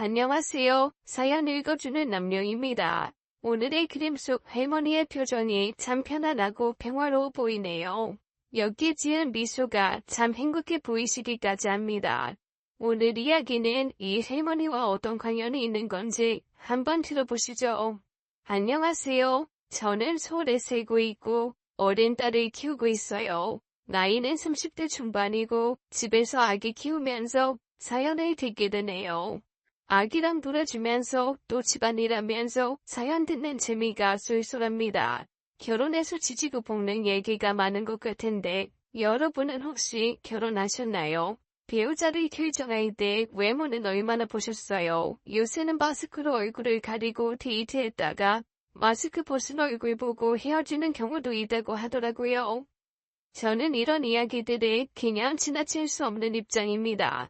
안녕하세요. 사연 읽어주는 남녀입니다. 오늘의 그림 속 할머니의 표정이 참 편안하고 평화로워 보이네요. 여기에 지은 미소가 참 행복해 보이시기까지 합니다. 오늘 이야기는 이 할머니와 어떤 관련이 있는 건지 한번 들어보시죠. 안녕하세요. 저는 서울에 살고 있고 어린 딸을 키우고 있어요. 나이는 30대 중반이고 집에서 아기 키우면서 사연을 듣게 되네요. 아기랑 놀아주면서 또 집안일 하면서 사연 듣는 재미가 쏠쏠합니다. 결혼해서 지지고 볶는 얘기가 많은 것 같은데 여러분은 혹시 결혼하셨나요? 배우자를 결정할 때 외모는 얼마나 보셨어요? 요새는 마스크로 얼굴을 가리고 데이트했다가 마스크 벗은 얼굴 보고 헤어지는 경우도 있다고 하더라고요. 저는 이런 이야기들을 그냥 지나칠 수 없는 입장입니다.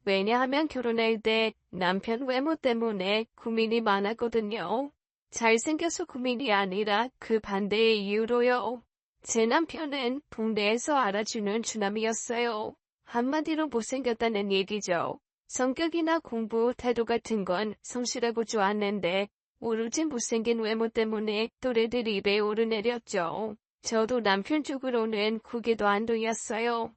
왜냐하면 결혼할 때 남편 외모 때문에 고민이 많았거든요. 잘생겨서 고민이 아니라 그 반대의 이유로요. 제 남편은 동네에서 알아주는 주남이었어요. 한마디로 못생겼다는 얘기죠. 성격이나 공부, 태도 같은 건 성실하고 좋았는데 오로지 못생긴 외모 때문에 또래들이 입에 오르내렸죠. 저도 남편 쪽으로는 고개도 안 돌렸어요.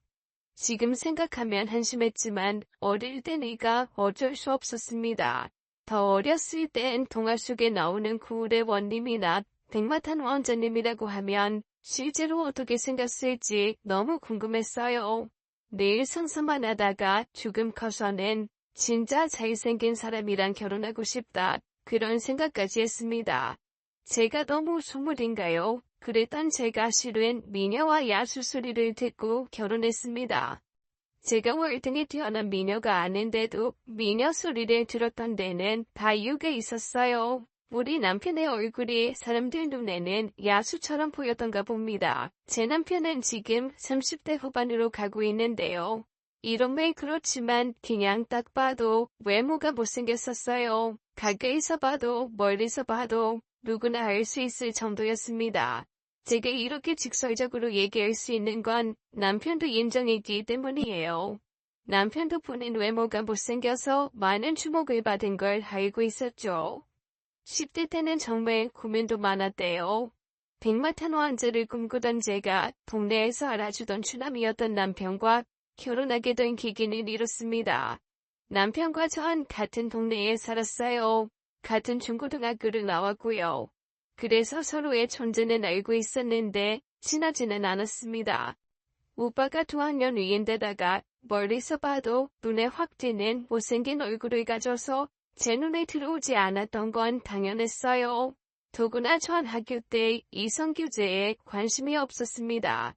지금 생각하면 한심했지만 어릴 때 내가 어쩔 수 없었습니다. 더 어렸을 땐 동화 속에 나오는 구울의 원님이나 백마탄 왕자님이라고 하면 실제로 어떻게 생겼을지 너무 궁금했어요. 매일 상상만 하다가 조금 커서는 진짜 잘생긴 사람이랑 결혼하고 싶다. 그런 생각까지 했습니다. 제가 너무 소문인가요? 그랬던 제가 실은 미녀와 야수 소리를 듣고 결혼했습니다. 제가 월등히 뛰어난 미녀가 아닌데도 미녀 소리를 들었던 데는 다 이유가 있었어요. 우리 남편의 얼굴이 사람들 눈에는 야수처럼 보였던가 봅니다. 제 남편은 지금 30대 후반으로 가고 있는데요. 이런 말 그렇지만 그냥 딱 봐도 외모가 못생겼었어요. 가까이서 봐도 멀리서 봐도 누구나 알 수 있을 정도였습니다. 제가 이렇게 직설적으로 얘기할 수 있는 건 남편도 인정했기 때문이에요. 남편도 본인 외모가 못생겨서 많은 주목을 받은 걸 알고 있었죠. 10대 때는 정말 고민도 많았대요. 백마탄 왕자를 꿈꾸던 제가 동네에서 알아주던 추남이었던 남편과 결혼하게 된 계기는 이렇습니다. 남편과 전 같은 동네에 살았어요. 같은 중고등학교를 나왔고요. 그래서 서로의 존재는 알고 있었는데 친하지는 않았습니다. 오빠가 2학년 위인데다가 멀리서 봐도 눈에 확 띄는 못생긴 얼굴을 가져서 제 눈에 들어오지 않았던 건 당연했어요. 더구나 전 학교 때 이성교제에 관심이 없었습니다.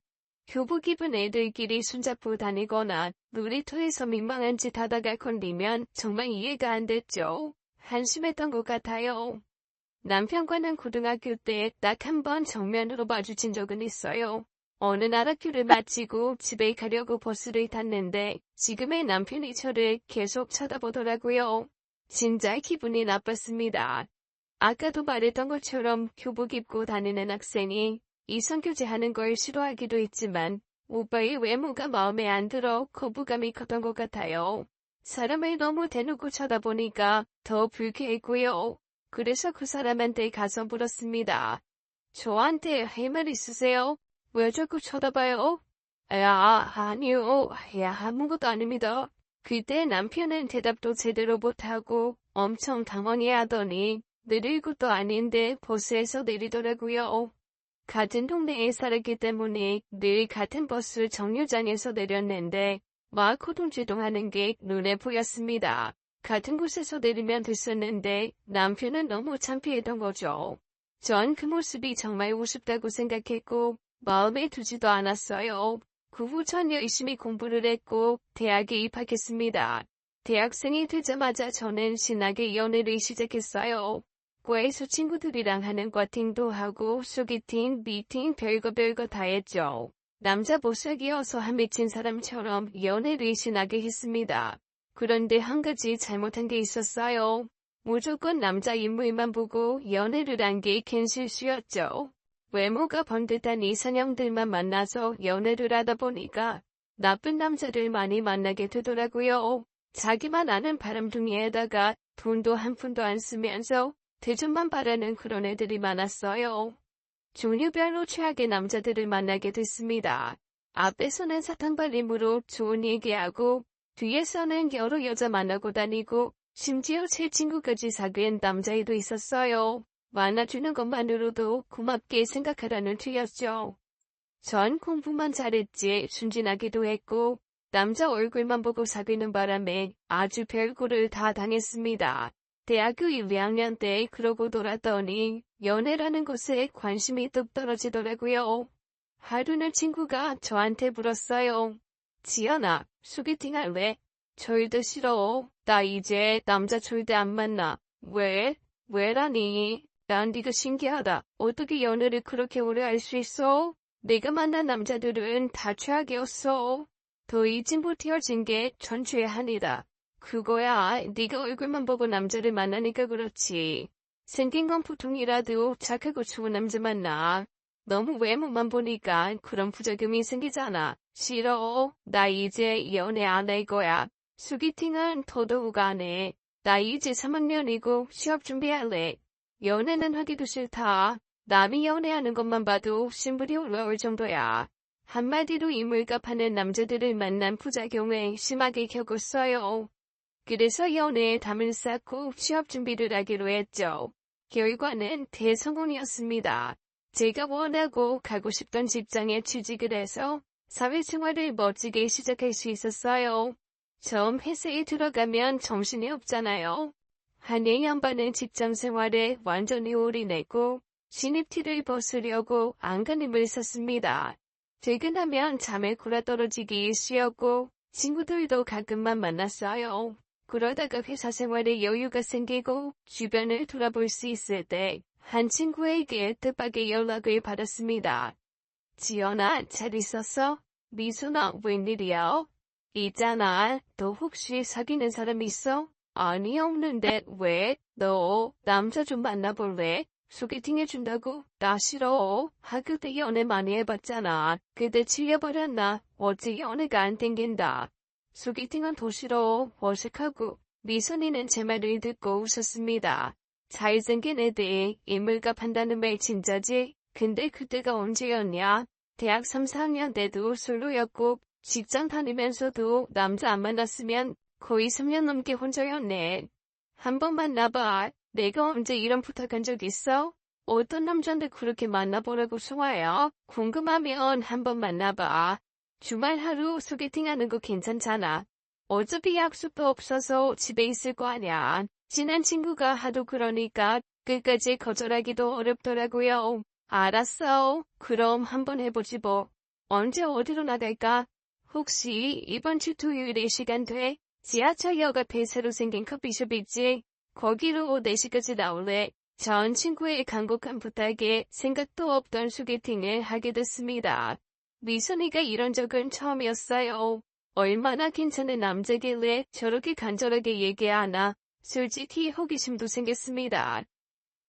교복 입은 애들끼리 손잡고 다니거나 놀이터에서 민망한 짓 하다가 걸리면 정말 이해가 안 됐죠. 한심했던 것 같아요. 남편과는 고등학교 때 딱 한 번 정면으로 마주친 적은 있어요. 어느 날 학교를 마치고 집에 가려고 버스를 탔는데 지금의 남편이 저를 계속 쳐다보더라고요. 진짜 기분이 나빴습니다. 아까도 말했던 것처럼 교복 입고 다니는 학생이 이성교제하는 걸 싫어하기도 했지만 오빠의 외모가 마음에 안 들어 거부감이 컸던 것 같아요. 사람을 너무 대놓고 쳐다보니까 더 불쾌했고요. 그래서 그 사람한테 가서 물었습니다. 저한테 할 말 있으세요? 왜 자꾸 쳐다봐요? 아니요. 아무것도 아닙니다. 그때 남편은 대답도 제대로 못하고 엄청 당황해하더니 내릴 것도 아닌데 버스에서 내리더라고요. 같은 동네에 살았기 때문에 늘 같은 버스 정류장에서 내렸는데 막 호둥지둥하는 게 눈에 보였습니다. 같은 곳에서 내리면 됐었는데 남편은 너무 창피했던 거죠. 전 그 모습이 정말 우습다고 생각했고 마음에 두지도 않았어요. 그 후 전 열심히 공부를 했고 대학에 입학했습니다. 대학생이 되자마자 저는 신나게 연애를 시작했어요. 과에서 친구들이랑 하는 과팅도 하고 소개팅, 미팅 별거 다 했죠. 남자 보석이어서 한 미친 사람처럼 연애를 신나게 했습니다. 그런데 한 가지 잘못한 게 있었어요. 무조건 남자 인물만 보고 연애를 한 게 큰 실수였죠. 외모가 번듯한 이상형들만 만나서 연애를 하다 보니까 나쁜 남자를 많이 만나게 되더라고요. 자기만 아는 바람둥이에다가 돈도 한 푼도 안 쓰면서 대접만 바라는 그런 애들이 많았어요. 종류별로 최악의 남자들을 만나게 됐습니다. 앞에서는 사탕발림으로 좋은 얘기하고 뒤에서는 여러 여자 만나고 다니고 심지어 제 친구까지 사귄 남자애도 있었어요. 만나주는 것만으로도 고맙게 생각하라는 투였죠. 전 공부만 잘했지 순진하기도 했고 남자 얼굴만 보고 사귀는 바람에 아주 별거를 다 당했습니다. 대학교 1, 2학년 때 그러고 돌았더니 연애라는 것에 관심이 뚝 떨어지더라고요. 하루는 친구가 저한테 물었어요. 지연아, 소개팅 할래? 절대 싫어. 나 이제 남자 절대 안 만나. 왜? 왜라니? 난 네가 신기하다. 어떻게 연애를 그렇게 오래 할 수 있어? 내가 만난 남자들은 다 최악이었어. 더 이진 못해진 게 전체의 한이다. 그거야 네가 얼굴만 보고 남자를 만나니까 그렇지. 생긴 건 보통이라도 착하고 좋은 남자 만나. 너무 외모만 보니까 그런 부작용이 생기잖아. 싫어. 나 이제 연애 안 할 거야. 소개팅은 더더욱 안 해. 나 이제 3학년이고 취업 준비할래. 연애는 하기도 싫다. 남이 연애하는 것만 봐도 심부리 올라올 정도야. 한마디로 인물값하는 남자들을 만난 부작용을 심하게 겪었어요. 그래서 연애에 담을 쌓고 취업 준비를 하기로 했죠. 결과는 대성공이었습니다. 제가 원하고 가고 싶던 직장에 취직을 해서 사회생활을 멋지게 시작할 수 있었어요. 처음 회사에 들어가면 정신이 없잖아요. 한 2년 반은 직장 생활에 완전히 올인했고 신입티를 벗으려고 안간힘을 썼습니다. 퇴근하면 잠에 굴러떨어지기 쉬웠고 친구들도 가끔만 만났어요. 그러다가 회사 생활에 여유가 생기고 주변을 돌아볼 수 있을 때 한 친구에게 뜻밖의 연락을 받았습니다. 지연아, 잘 있었어? 미순아, 웬일이야? 있잖아, 너 혹시 사귀는 사람 있어? 아니, 없는데 왜? 너 남자 좀 만나볼래? 소개팅 해준다고? 나 싫어. 학교 때 연애 많이 해봤잖아. 그때 질려버렸나? 어째 연애가 안 땡긴다. 소개팅은 더 싫어. 어색하고. 미선이는 제 말을 듣고 웃었습니다. 잘생긴 애들 인물값 한다는 말 진짜지? 근데 그때가 언제였냐? 대학 3, 4학년 때도 솔로였고 직장 다니면서도 남자 안 만났으면 거의 3년 넘게 혼자였네. 한 번 만나봐. 내가 언제 이런 부탁한 적 있어? 어떤 남잔데 그렇게 만나보라고 소화야? 궁금하면 한번 만나봐. 주말 하루 소개팅하는 거 괜찮잖아. 어차피 약속도 없어서 집에 있을 거 아냐. 친한 친구가 하도 그러니까 끝까지 거절하기도 어렵더라고요. 알았어. 그럼 한번 해보지 뭐. 언제 어디로 나갈까? 혹시 이번 주 토요일에 시간 돼? 지하철역 앞에 새로 생긴 커피숍 있지? 거기로 4시까지 나올래. 전 친구의 간곡한 부탁에 생각도 없던 소개팅을 하게 됐습니다. 미선이가 이런 적은 처음이었어요. 얼마나 괜찮은 남자길래 저렇게 간절하게 얘기하나. 솔직히 호기심도 생겼습니다.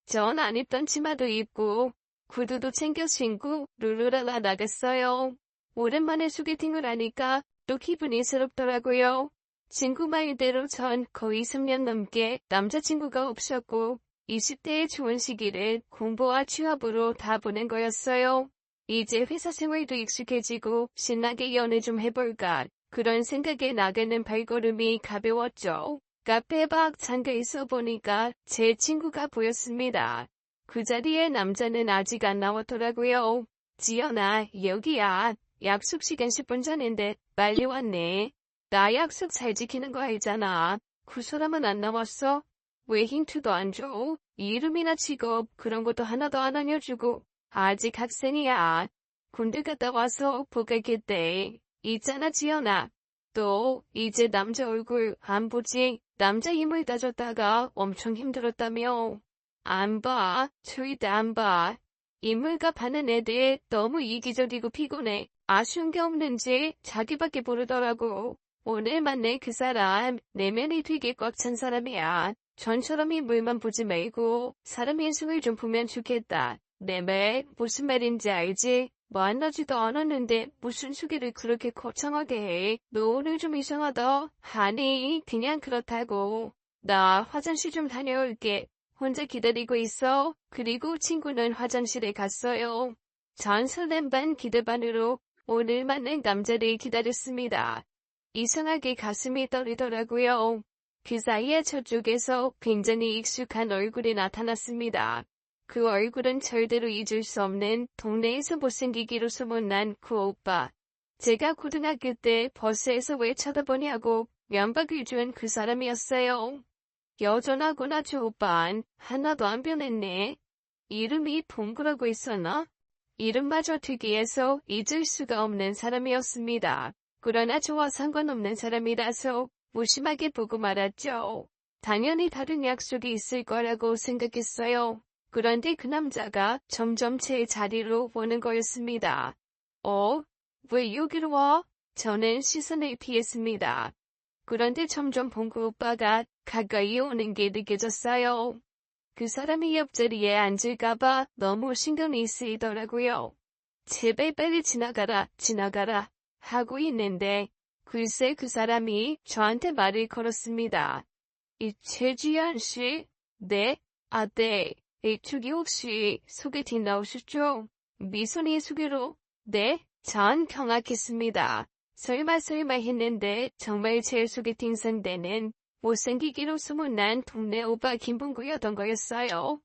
전 안 입던 치마도 입고 구두도 챙겨 신고 룰루랄라 나갔어요. 오랜만에 소개팅을 하니까 또 기분이 새롭더라고요. 친구 말대로 전 거의 3년 넘게 남자친구가 없었고 20대의 좋은 시기를 공부와 취업으로 다 보낸 거였어요. 이제 회사 생활도 익숙해지고 신나게 연애 좀 해볼까 그런 생각에 나가는 발걸음이 가벼웠죠. 카페에 막 잠겨 있어 보니까 제 친구가 보였습니다. 그 자리에 남자는 아직 안 나왔더라고요. 지연아, 여기야. 약속 시간 10분 전인데 빨리 왔네. 나 약속 잘 지키는 거 알잖아. 그 사람은 안 나왔어? 왜 힌트도 안 줘? 이름이나 직업 그런 것도 하나도 안 알려주고. 아직 학생이야. 군대 갔다 와서 보겠대. 있잖아 지연아. 또 이제 남자 얼굴 안 보지? 남자 힘을 다졌다가 엄청 힘들었다며. 안 봐. 절대 안 봐. 인물값 하는 애들 너무 이기적이고 피곤해. 아쉬운 게 없는지 자기밖에 모르더라고. 오늘 만날 그 사람 내면이 되게 꽉 찬 사람이야. 전처럼 인물만 보지 말고 사람 인성을 좀 보면 좋겠다. 내 말 무슨 말인지 알지? 만나지도 않았는데 무슨 소개를 그렇게 거창하게 해. 너 오늘 좀 이상하다. 아니, 그냥 그렇다고. 나 화장실 좀 다녀올게. 혼자 기다리고 있어. 그리고 친구는 화장실에 갔어요. 전 설렘 반 기대 반으로 오늘 만난 남자를 기다렸습니다. 이상하게 가슴이 떨리더라고요. 그 사이에 저쪽에서 굉장히 익숙한 얼굴이 나타났습니다. 그 얼굴은 절대로 잊을 수 없는 동네에서 못생기기로 소문난 그 오빠. 제가 고등학교 때 버스에서 왜 쳐다보냐고 면박을 준 그 사람이었어요. 여전하구나 저 오빤. 하나도 안 변했네. 이름이 봉구라고 있었나? 이름마저 특이해서 잊을 수가 없는 사람이었습니다. 그러나 저와 상관없는 사람이라서 무심하게 보고 말았죠. 당연히 다른 약속이 있을 거라고 생각했어요. 그런데 그 남자가 점점 제 자리로 오는 거였습니다. 왜 여기로 와? 저는 시선을 피했습니다. 그런데 점점 봉구 오빠가 가까이 오는 게 느껴졌어요. 그 사람이 옆자리에 앉을까봐 너무 신경이 쓰이더라고요. 제발 빨리 지나가라 하고 있는데 글쎄 그 사람이 저한테 말을 걸었습니다. 이 최지연 씨? 네? 네. 저기 혹시 소개팅 나오셨죠? 미선이 소개로? 네? 전 경악했습니다. 설마 했는데 정말 제 소개팅 상대는 못생기기로 소문난 동네 오빠 김봉구였던 거였어요.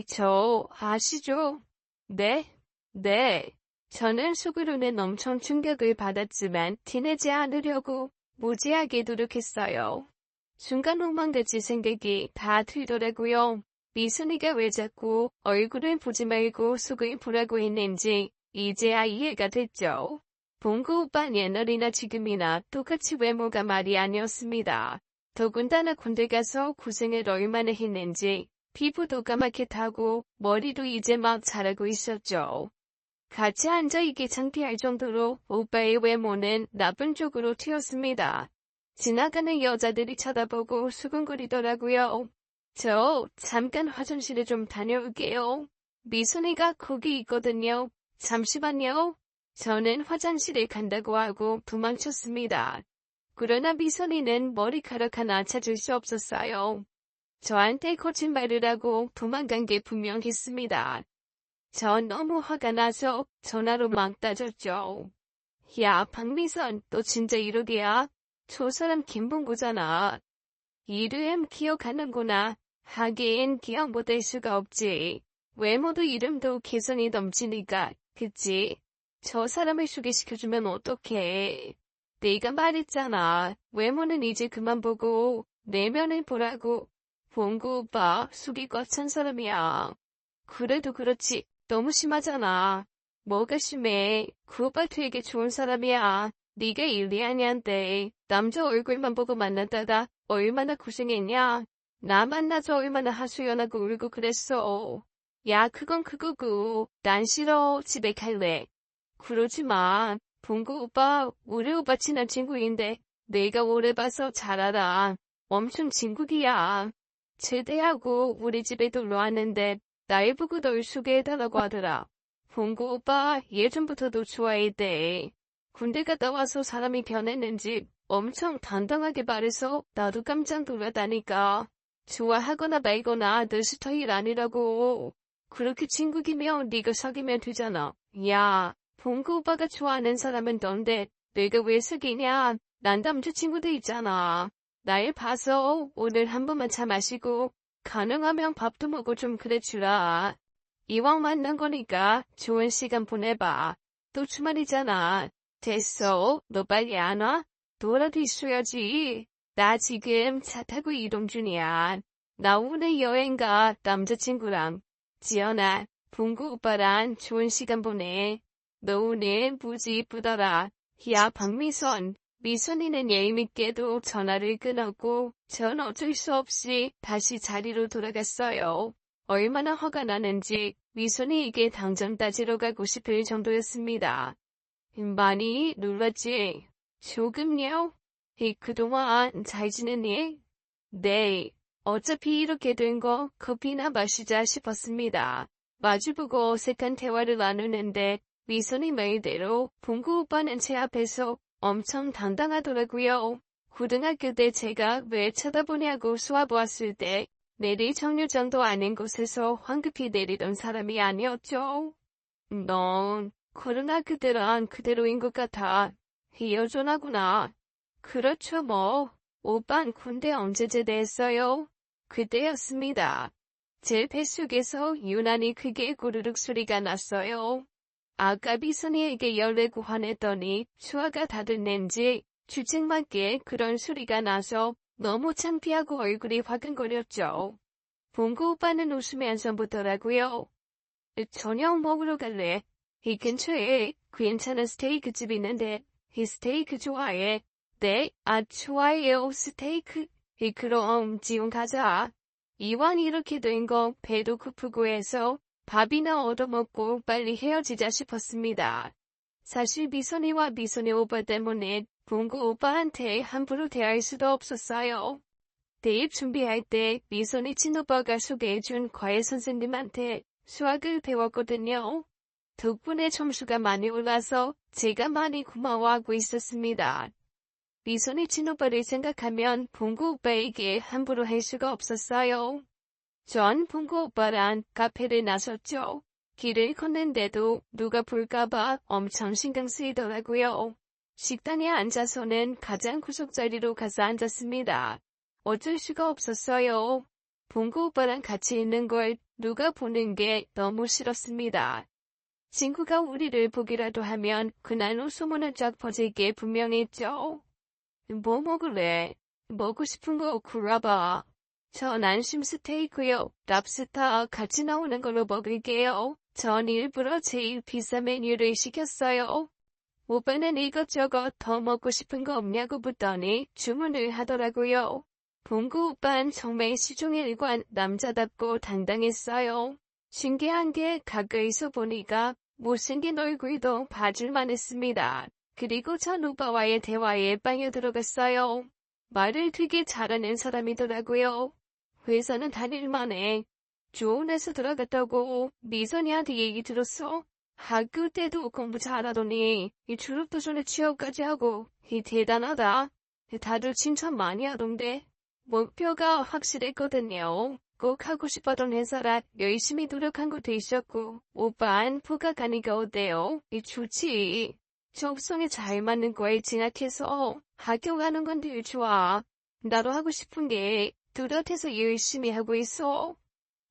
저 아시죠? 네? 네. 저는 속으로는 엄청 충격을 받았지만 티내지 않으려고 무지하게 노력했어요. 순간 오만가지 생각이 다 들더라고요. 미순이가 왜 자꾸 얼굴을 보지 말고 속을 보라고 했는지 이제야 이해가 됐죠. 봉구 오빠는 옛날이나 지금이나 똑같이 외모가 말이 아니었습니다. 더군다나 군대 가서 고생을 얼마나 했는지 피부도 까맣게 타고 머리도 이제 막 자라고 있었죠. 같이 앉아 있기 창피할 정도로 오빠의 외모는 나쁜 쪽으로 튀었습니다. 지나가는 여자들이 쳐다보고 수근거리더라고요. 저 잠깐 화장실에 좀 다녀올게요. 미순이가 거기 있거든요. 잠시만요. 저는 화장실에 간다고 하고 도망쳤습니다. 그러나 미선이는 머리카락 하나 찾을 수 없었어요. 저한테 거짓말을 하고 도망간 게 분명했습니다. 전 너무 화가 나서 전화로 막 따졌죠. 야, 박미선, 너 진짜 이러기야? 저 사람 김봉구잖아. 이름 기억하는구나. 하긴 기억 못할 수가 없지. 외모도 이름도 개성이 넘치니까, 그치? 저 사람을 소개시켜주면 어떡해. 내가 말했잖아. 외모는 이제 그만 보고 내면을 보라고. 봉구 오빠 속이 꽉 찬 사람이야. 그래도 그렇지. 너무 심하잖아. 뭐가 심해. 그 오빠 되게 좋은 사람이야. 네가 일리아냐한테 남자 얼굴만 보고 만났다가 얼마나 고생했냐. 나 만나서 얼마나 하소연하고 울고 그랬어. 야, 그건 그거고. 난 싫어. 집에 갈래. 그러지 마. 봉구 오빠, 우리 오빠 친한 친구인데 내가 오래 봐서 잘 알아. 엄청 친구기야. 제대하고 우리 집에 놀러 왔는데 날 보고 널 소개해달라고 하더라. 봉구 오빠 예전부터도 좋아했대. 군대 갔다 와서 사람이 변했는지 엄청 당당하게 말해서 나도 깜짝 놀랐다니까. 좋아하거나 말거나 내 스타일 아니라고. 그렇게 친구기면 네가 사귀면 되잖아. 야, 봉구 오빠가 좋아하는 사람은 넌데 내가 왜 사귀냐? 난 남자친구도 있잖아. 날 봐서 오늘 한 번만 차 마시고 가능하면 밥도 먹고 좀 그래주라. 이왕 만난 거니까 좋은 시간 보내봐. 또 주말이잖아. 됐어. 너 빨리 안 와? 너라도 있어야지. 나 지금 차 타고 이동 중이야. 나 오늘 여행 가. 남자친구랑. 지연아, 봉구 오빠랑 좋은 시간 보내. 너 오늘 무지 이쁘더라. 야, 박미선. 미선이는 얄밉게도 전화를 끊었고 전 어쩔 수 없이 다시 자리로 돌아갔어요. 얼마나 화가 나는지 미선이에게 당장 따지러 가고 싶을 정도였습니다. 많이 놀랐지? 조금요? 그동안 잘 지냈니? 네. 어차피 이렇게 된 거 커피나 마시자 싶었습니다. 마주보고 어색한 대화를 나누는데 미선이 말대로 봉구 오빠는 제 앞에서 엄청 당당하더라고요. 고등학교 때 제가 왜 쳐다보냐고 쏘아보았을 때 내리 정류장도 아닌 곳에서 황급히 내리던 사람이 아니었죠. 넌 고등학교 때랑 그대로인 것 같아. 여전하구나. 그렇죠 뭐. 오빤 군대 언제 제대했어요? 그때였습니다. 제 뱃속에서 유난히 크게 고르륵 소리가 났어요. 아까 비선이에게 연락을 화냈더니 수화가 다 됐는지 주책맞게 그런 소리가 나서 너무 창피하고 얼굴이 화끈거렸죠. 봉구 오빠는 웃으면서 묻더라고요. 저녁 먹으러 갈래? 이 근처에 괜찮은 스테이크 집 있는데 이 스테이크 좋아해? 네, 좋아해요 스테이크. 그럼 지금 가자. 이왕 이렇게 된 거 배도 고프고 해서 밥이나 얻어먹고 빨리 헤어지자 싶었습니다. 사실 미선이와 미선이 오빠 때문에 봉구 오빠한테 함부로 대할 수도 없었어요. 대입 준비할 때 미선이 친오빠가 소개해준 과외 선생님한테 수학을 배웠거든요. 덕분에 점수가 많이 올라서 제가 많이 고마워하고 있었습니다. 미선이 친오빠를 생각하면 봉구 오빠에게 함부로 할 수가 없었어요. 전 봉구 오빠랑 카페를 나섰죠. 길을 걷는데도 누가 볼까봐 엄청 신경 쓰이더라고요. 식당에 앉아서는 가장 구석자리로 가서 앉았습니다. 어쩔 수가 없었어요. 봉구 오빠랑 같이 있는 걸 누가 보는 게 너무 싫었습니다. 친구가 우리를 보기라도 하면 그날로 소문은 쫙 퍼질 게 분명했죠. 뭐 먹을래? 먹고 싶은 거 골라봐. 전 안심 스테이크요. 랍스터 같이 나오는 걸로 먹을게요. 전 일부러 제일 비싼 메뉴를 시켰어요. 오빠는 이것저것 더 먹고 싶은 거 없냐고 묻더니 주문을 하더라고요. 봉구 오빠는 정말 시종의 일관 남자답고 당당했어요. 신기한 게 가까이서 보니까 못생긴 얼굴도 봐줄만 했습니다. 그리고 전 오빠와의 대화에 빠져들어갔어요. 말을 되게 잘하는 사람이더라고요. 회사는 다닐만해. 좋은 회사 들어갔다고 미선이한테 얘기 들었어. 학교 때도 공부 잘하더니 이 졸업도 전에 취업까지 하고 대단하다. 다들 칭찬 많이 하던데. 목표가 확실했거든요. 꼭 하고 싶었던 회사라 열심히 노력한 것도 있었고 오빠는 부가가니까 어때요? 좋지. 적성에 잘 맞는 거에 진학해서 학교 가는 건 늘 좋아. 나도 하고 싶은 게 뚜렷해서 열심히 하고 있어.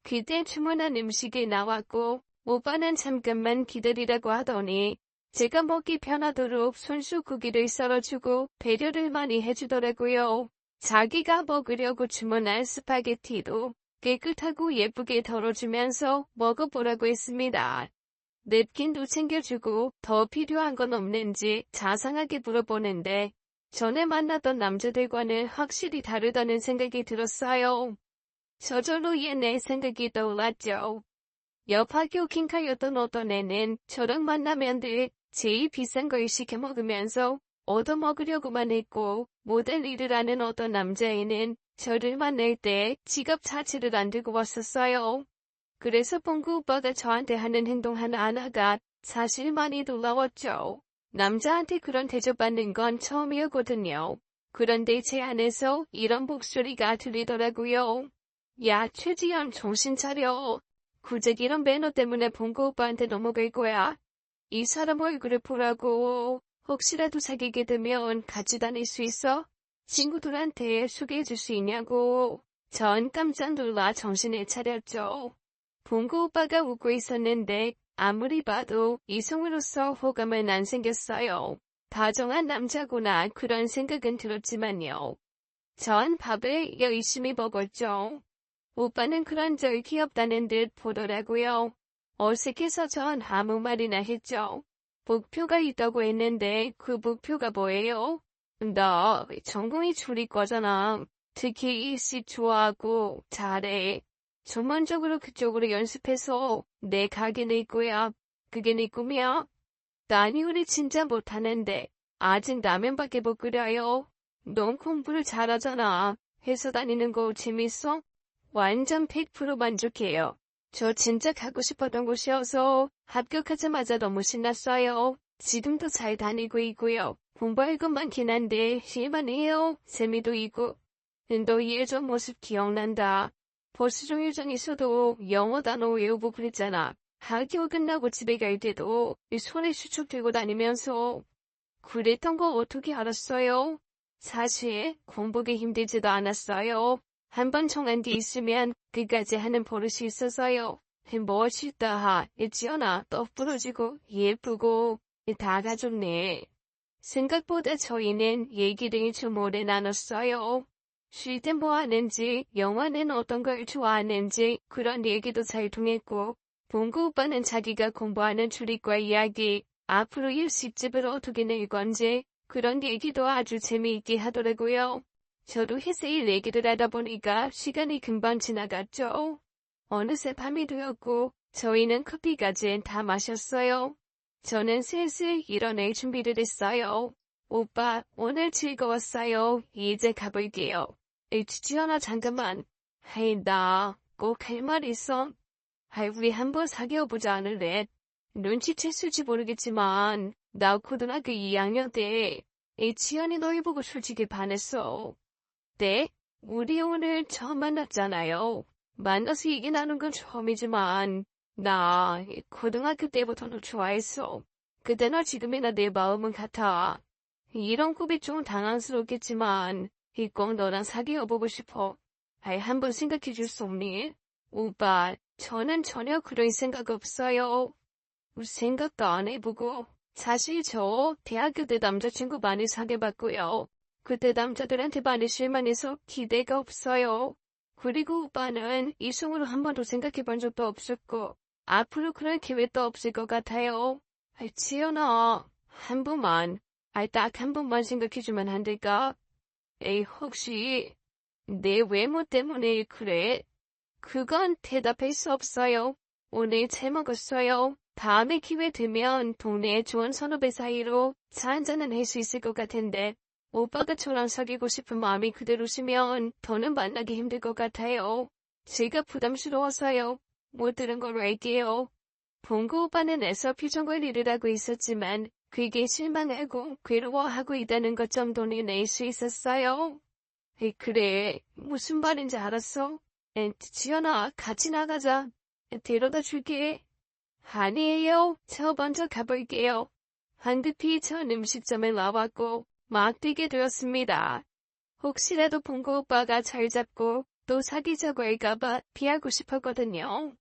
그때 주문한 음식이 나왔고 오빠는 잠깐만 기다리라고 하더니 제가 먹기 편하도록 손수 고기를 썰어주고 배려를 많이 해주더라고요. 자기가 먹으려고 주문한 스파게티도 깨끗하고 예쁘게 덜어주면서 먹어보라고 했습니다. 냅킨도 챙겨주고 더 필요한 건 없는지 자상하게 물어보는데 전에 만났던 남자들과는 확실히 다르다는 생각이 들었어요. 저절로 옛날 생각이 떠올랐죠. 옆 학교 킹카였던 어떤 애는 저랑 만나면 늘 제일 비싼 걸 시켜 먹으면서 얻어먹으려고만 했고 모델 일을 하는 어떤 남자애는 저를 만날 때 지갑 자체를 안 들고 왔었어요. 그래서 봉구 오빠가 저한테 하는 행동 하나하나가 사실 많이 놀라웠죠. 남자한테 그런 대접받는 건 처음이었거든요. 그런데 제 안에서 이런 목소리가 들리더라고요. 야, 최지연 정신 차려. 구작 이런 매너 때문에 봉구 오빠한테 넘어갈 거야. 이 사람 얼굴을 보라고. 혹시라도 사귀게 되면 같이 다닐 수 있어? 친구들한테 소개해줄 수 있냐고. 전 깜짝 놀라 정신을 차렸죠. 봉구 오빠가 웃고 있었는데 아무리 봐도 이성으로서 호감은 안 생겼어요. 다정한 남자구나 그런 생각은 들었지만요. 전 밥을 열심히 먹었죠. 오빠는 그런저런 귀엽다는 듯 보더라고요. 어색해서 전 아무 말이나 했죠. 목표가 있다고 했는데 그 목표가 뭐예요? 나 전공이 조리과잖아. 특히 일식 좋아하고 잘해. 전문적으로 그쪽으로 연습해서 내 가게 낼 거야. 그게 네 꿈이야? 난 요리 진짜 못하는데 아직 라면밖에 못 끓여요. 넌 공부를 잘하잖아. 회사 다니는 거 재밌어? 완전 100% 만족해요. 저 진짜 가고 싶었던 곳이어서 합격하자마자 너무 신났어요. 지금도 잘 다니고 있고요. 공부할 것 많긴 한데 실만해요. 재미도 있고. 너 예전 모습 기억난다. 버스 정류장에서도 영어 단어 외우고 그랬잖아. 학교 끝나고 집에 갈 때도 손에 수첩 들고 다니면서. 그랬던 거 어떻게 알았어요? 사실 공부가 힘들지도 않았어요. 한번 정한 게 있으면 끝까지 하는 버릇이 있어서요. 멋있다 하, 지연아, 떡 부러지고 예쁘고 다 가졌네. 생각보다 저희는 얘기를 좀 오래 나눴어요. 쉴 때 뭐 하는지, 영화는 어떤 걸 좋아하는지 그런 얘기도 잘 통했고, 봉구 오빠는 자기가 공부하는 출입과 이야기, 앞으로 일식집을 어떻게 낼 건지 그런 얘기도 아주 재미있게 하더라고요. 저도 회사일 얘기를 하다 보니까 시간이 금방 지나갔죠. 어느새 밤이 되었고 저희는 커피까지 다 마셨어요. 저는 슬슬 일어날 준비를 했어요. 오빠, 오늘 즐거웠어요. 이제 가볼게요. 지연아, 잠깐만. 헤이, 나 꼭 할 말 있어. 우리 한번 사귀어보자 않을래? 눈치챘을지 모르겠지만 나 고등학교 2학년 때 지연이 너희 보고 솔직히 반했어. 네? 우리 오늘 처음 만났잖아요. 만나서 얘기 나눈 건 처음이지만 나 고등학교 때부터 너 좋아했어. 그때나 지금이나 내 마음은 같아. 이런 고백 좀 당황스럽겠지만 꼭 너랑 사귀어보고 싶어. 한번 생각해 줄 수 없니? 오빠, 저는 전혀 그럴 생각 없어요. 생각도 안 해보고. 사실 저 대학교 때 남자친구 많이 사귀어봤고요. 그때 남자들한테 많이 실망해서 기대가 없어요. 그리고 오빠는 이성으로 한 번도 생각해본 적도 없었고 앞으로 그럴 계획도 없을 것 같아요. 지연아, 한 번만, 딱 한 번만 생각해주면 안 될까? 혹시 내 외모 때문에 그래? 그건 대답할 수 없어요. 오늘 잘 먹었어요. 다음에 기회 되면 동네의 좋은 선후배 사이로 차 한잔은 할 수 있을 것 같은데 오빠가 저랑 사귀고 싶은 마음이 그대로시면 더는 만나기 힘들 것 같아요. 제가 부담스러워서요. 못 들은 걸로 할게요. 봉구 오빠는 애써 표정 관리를 하고 있었지만 그게 실망하고 괴로워하고 있다는 것 정도는 낼 수 있었어요. 그래, 무슨 말인지 알았어? 지연아, 같이 나가자. 데려다 줄게. 아니에요. 저 먼저 가볼게요. 황급히 전 음식점에 나왔고 막 뛰게 되었습니다. 혹시라도 봉구 오빠가 잘 잡고 또 사귀자고 할까봐 피하고 싶었거든요.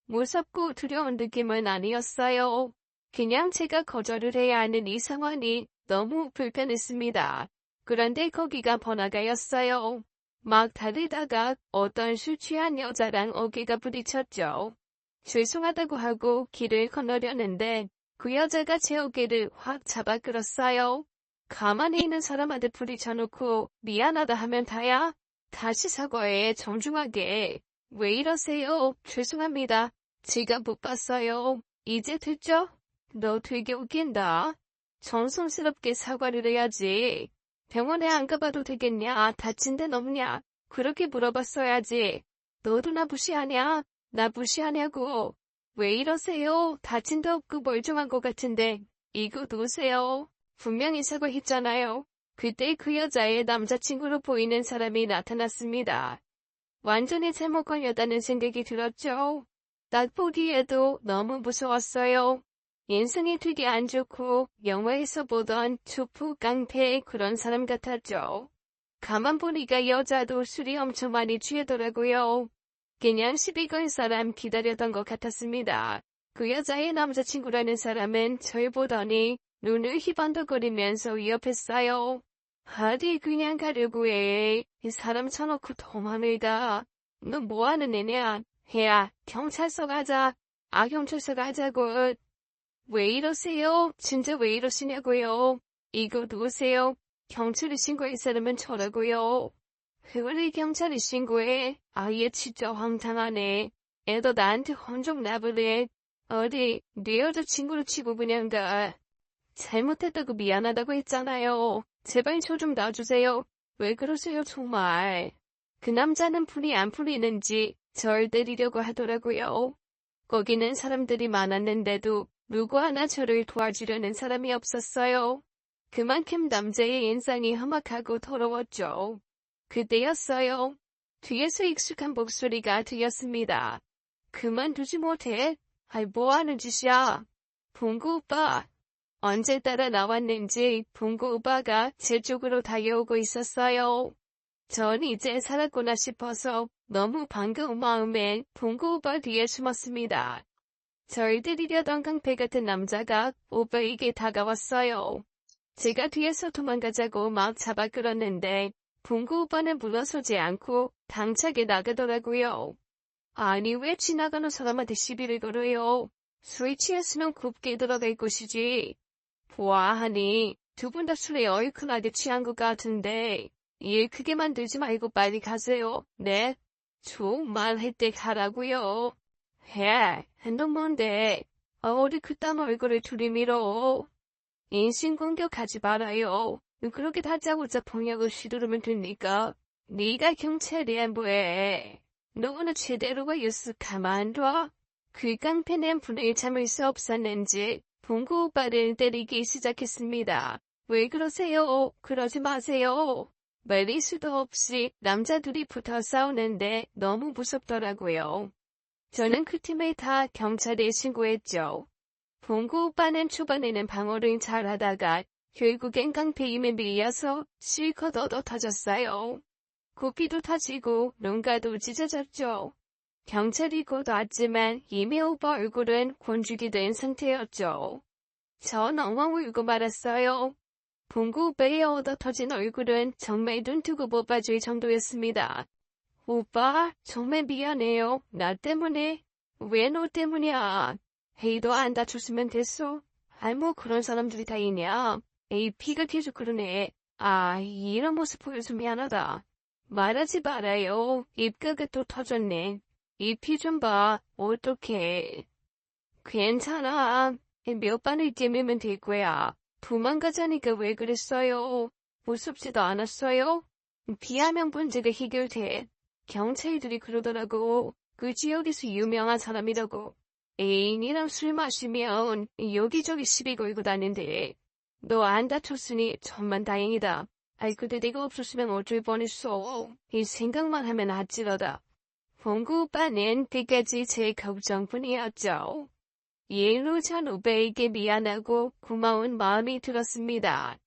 무섭고 두려운 느낌은 아니었어요. 그냥 제가 거절을 해야 하는 이 상황이 너무 불편했습니다. 그런데 거기가 번화가였어요. 막 달리다가 어떤 술 취한 여자랑 어깨가 부딪혔죠. 죄송하다고 하고 길을 건너려는데 그 여자가 제 어깨를 확 잡아 끌었어요. 가만히 있는 사람한테 부딪혀놓고 미안하다 하면 다야? 다시 사과해, 정중하게. 왜 이러세요? 죄송합니다. 제가 못 봤어요. 이제 됐죠? 너 되게 웃긴다. 정성스럽게 사과를 해야지. 병원에 안 가봐도 되겠냐? 다친 데는 없냐? 그렇게 물어봤어야지. 너도 나 무시하냐? 나 무시하냐고. 왜 이러세요? 다친 데 없고 멀쩡한 것 같은데. 이거 놓으세요. 분명히 사과했잖아요. 그때 그 여자의 남자친구로 보이는 사람이 나타났습니다. 완전히 잘못 걸렸다는 생각이 들었죠. 딱 보기에도 너무 무서웠어요. 인성이 되게 안 좋고 영화에서 보던 조폭 깡패 그런 사람 같았죠. 가만 보니까 여자도 술이 엄청 많이 취하더라고요. 그냥 시비 걸 사람 기다렸던 것 같았습니다. 그 여자의 남자친구라는 사람은 절 보더니 눈을 희번덕거리면서 위협했어요. 어디 그냥 가려고 해. 이 사람 쳐놓고 도망을 가. 너 뭐하는 애냐? 해야 경찰서 가자. 경찰서 가자고. 왜 이러세요? 진짜 왜 이러시냐고요? 이거 누구세요? 경찰에 신고할 사람은 저라고요. 왜 경찰에 신고해? 얘 진짜 황당하네. 애도 나한테 혼종 나불래. 어디 네 여자친구를 치고 그냥 가. 잘못했다고 미안하다고 했잖아요. 제발 저 좀 놔주세요. 왜 그러세요 정말. 그 남자는 풀이 안 풀리는지 절 때리려고 하더라고요. 거기는 사람들이 많았는데도 누구 하나 저를 도와주려는 사람이 없었어요. 그만큼 남자의 인상이 험악하고 더러웠죠. 그때였어요. 뒤에서 익숙한 목소리가 들렸습니다. 그만두지 못해. 아이, 뭐하는 짓이야. 봉구 오빠. 언제 따라 나왔는지 봉구 오빠가 제 쪽으로 달려오고 있었어요. 전 이제 살았구나 싶어서 너무 반가운 마음에 봉구 오빠 뒤에 숨었습니다. 절 때리려던 깡패 같은 남자가 오빠에게 다가왔어요. 제가 뒤에서 도망가자고 막 잡아 끌었는데 봉구 오빠는 물러서지 않고 당차게 나가더라고요. 아니 왜 지나가는 사람한테 시비를 걸어요. 술이 취했으면 곱게 들어갈 곳이지. 보아하니 두 분 다 술에 얼큰하게 취한 것 같은데 일 크게 만들지 말고 빨리 가세요. 네? 정말 할 때 가라고요. 해, 너 뭔데? 어디 그딴 얼굴을 들이밀어. 인신공격하지 말아요. 그렇게 다짜고짜 폭력을 휘두르면 됩니까? 네가 경찰이야 뭐해. 너는 제대로 가였어 가만둬. 그 깡패는 분을 참을 수 없었는지 봉구 오빠를 때리기 시작했습니다. 왜 그러세요? 그러지 마세요. 말릴 수도 없이 남자 둘이 붙어 싸우는데 너무 무섭더라고요. 저는 그 팀을 다 경찰에 신고했죠. 봉구 오빠는 초반에는 방어를 잘하다가 결국엔 깡패임에 밀려서 실컷 얻어 터졌어요. 코피도 터지고 눈가도 찢어졌죠. 경찰이 곧 왔지만 이미 오빠 얼굴은 곤죽이 된 상태였죠. 전 엉엉 울고 말았어요. 봉구 오빠의 얻어 터진 얼굴은 정말 눈뜨고 못 봐줄 정도였습니다. 오빠, 정말 미안해요. 나 때문에. 왜 너 때문이야? 헤이도 안 다쳤으면 됐어. 아이 뭐 그런 사람들이 다 있냐. 에이 피가 계속 그러네. 아, 이런 모습 보여서 미안하다. 말하지 말아요. 입가가 또 터졌네. 이 피 좀 봐. 어떡해. 괜찮아. 몇 번을 째매면 될 거야. 도망가자니까 왜 그랬어요? 무섭지도 않았어요? 피하면 문제가 해결돼. 경찰들이 그러더라고. 그 지역에서 유명한 사람이라고. 애인이랑 술 마시면 여기저기 시비 걸고 다닌대. 너 안 다쳤으니 정말 다행이다. 아이 근데 내가 없었으면 어쩔 뻔했어. 이 생각만 하면 아찔하다. 봉구 오빠는 그까지 제 걱정뿐이었죠. 일로 전 오빠에게 미안하고 고마운 마음이 들었습니다.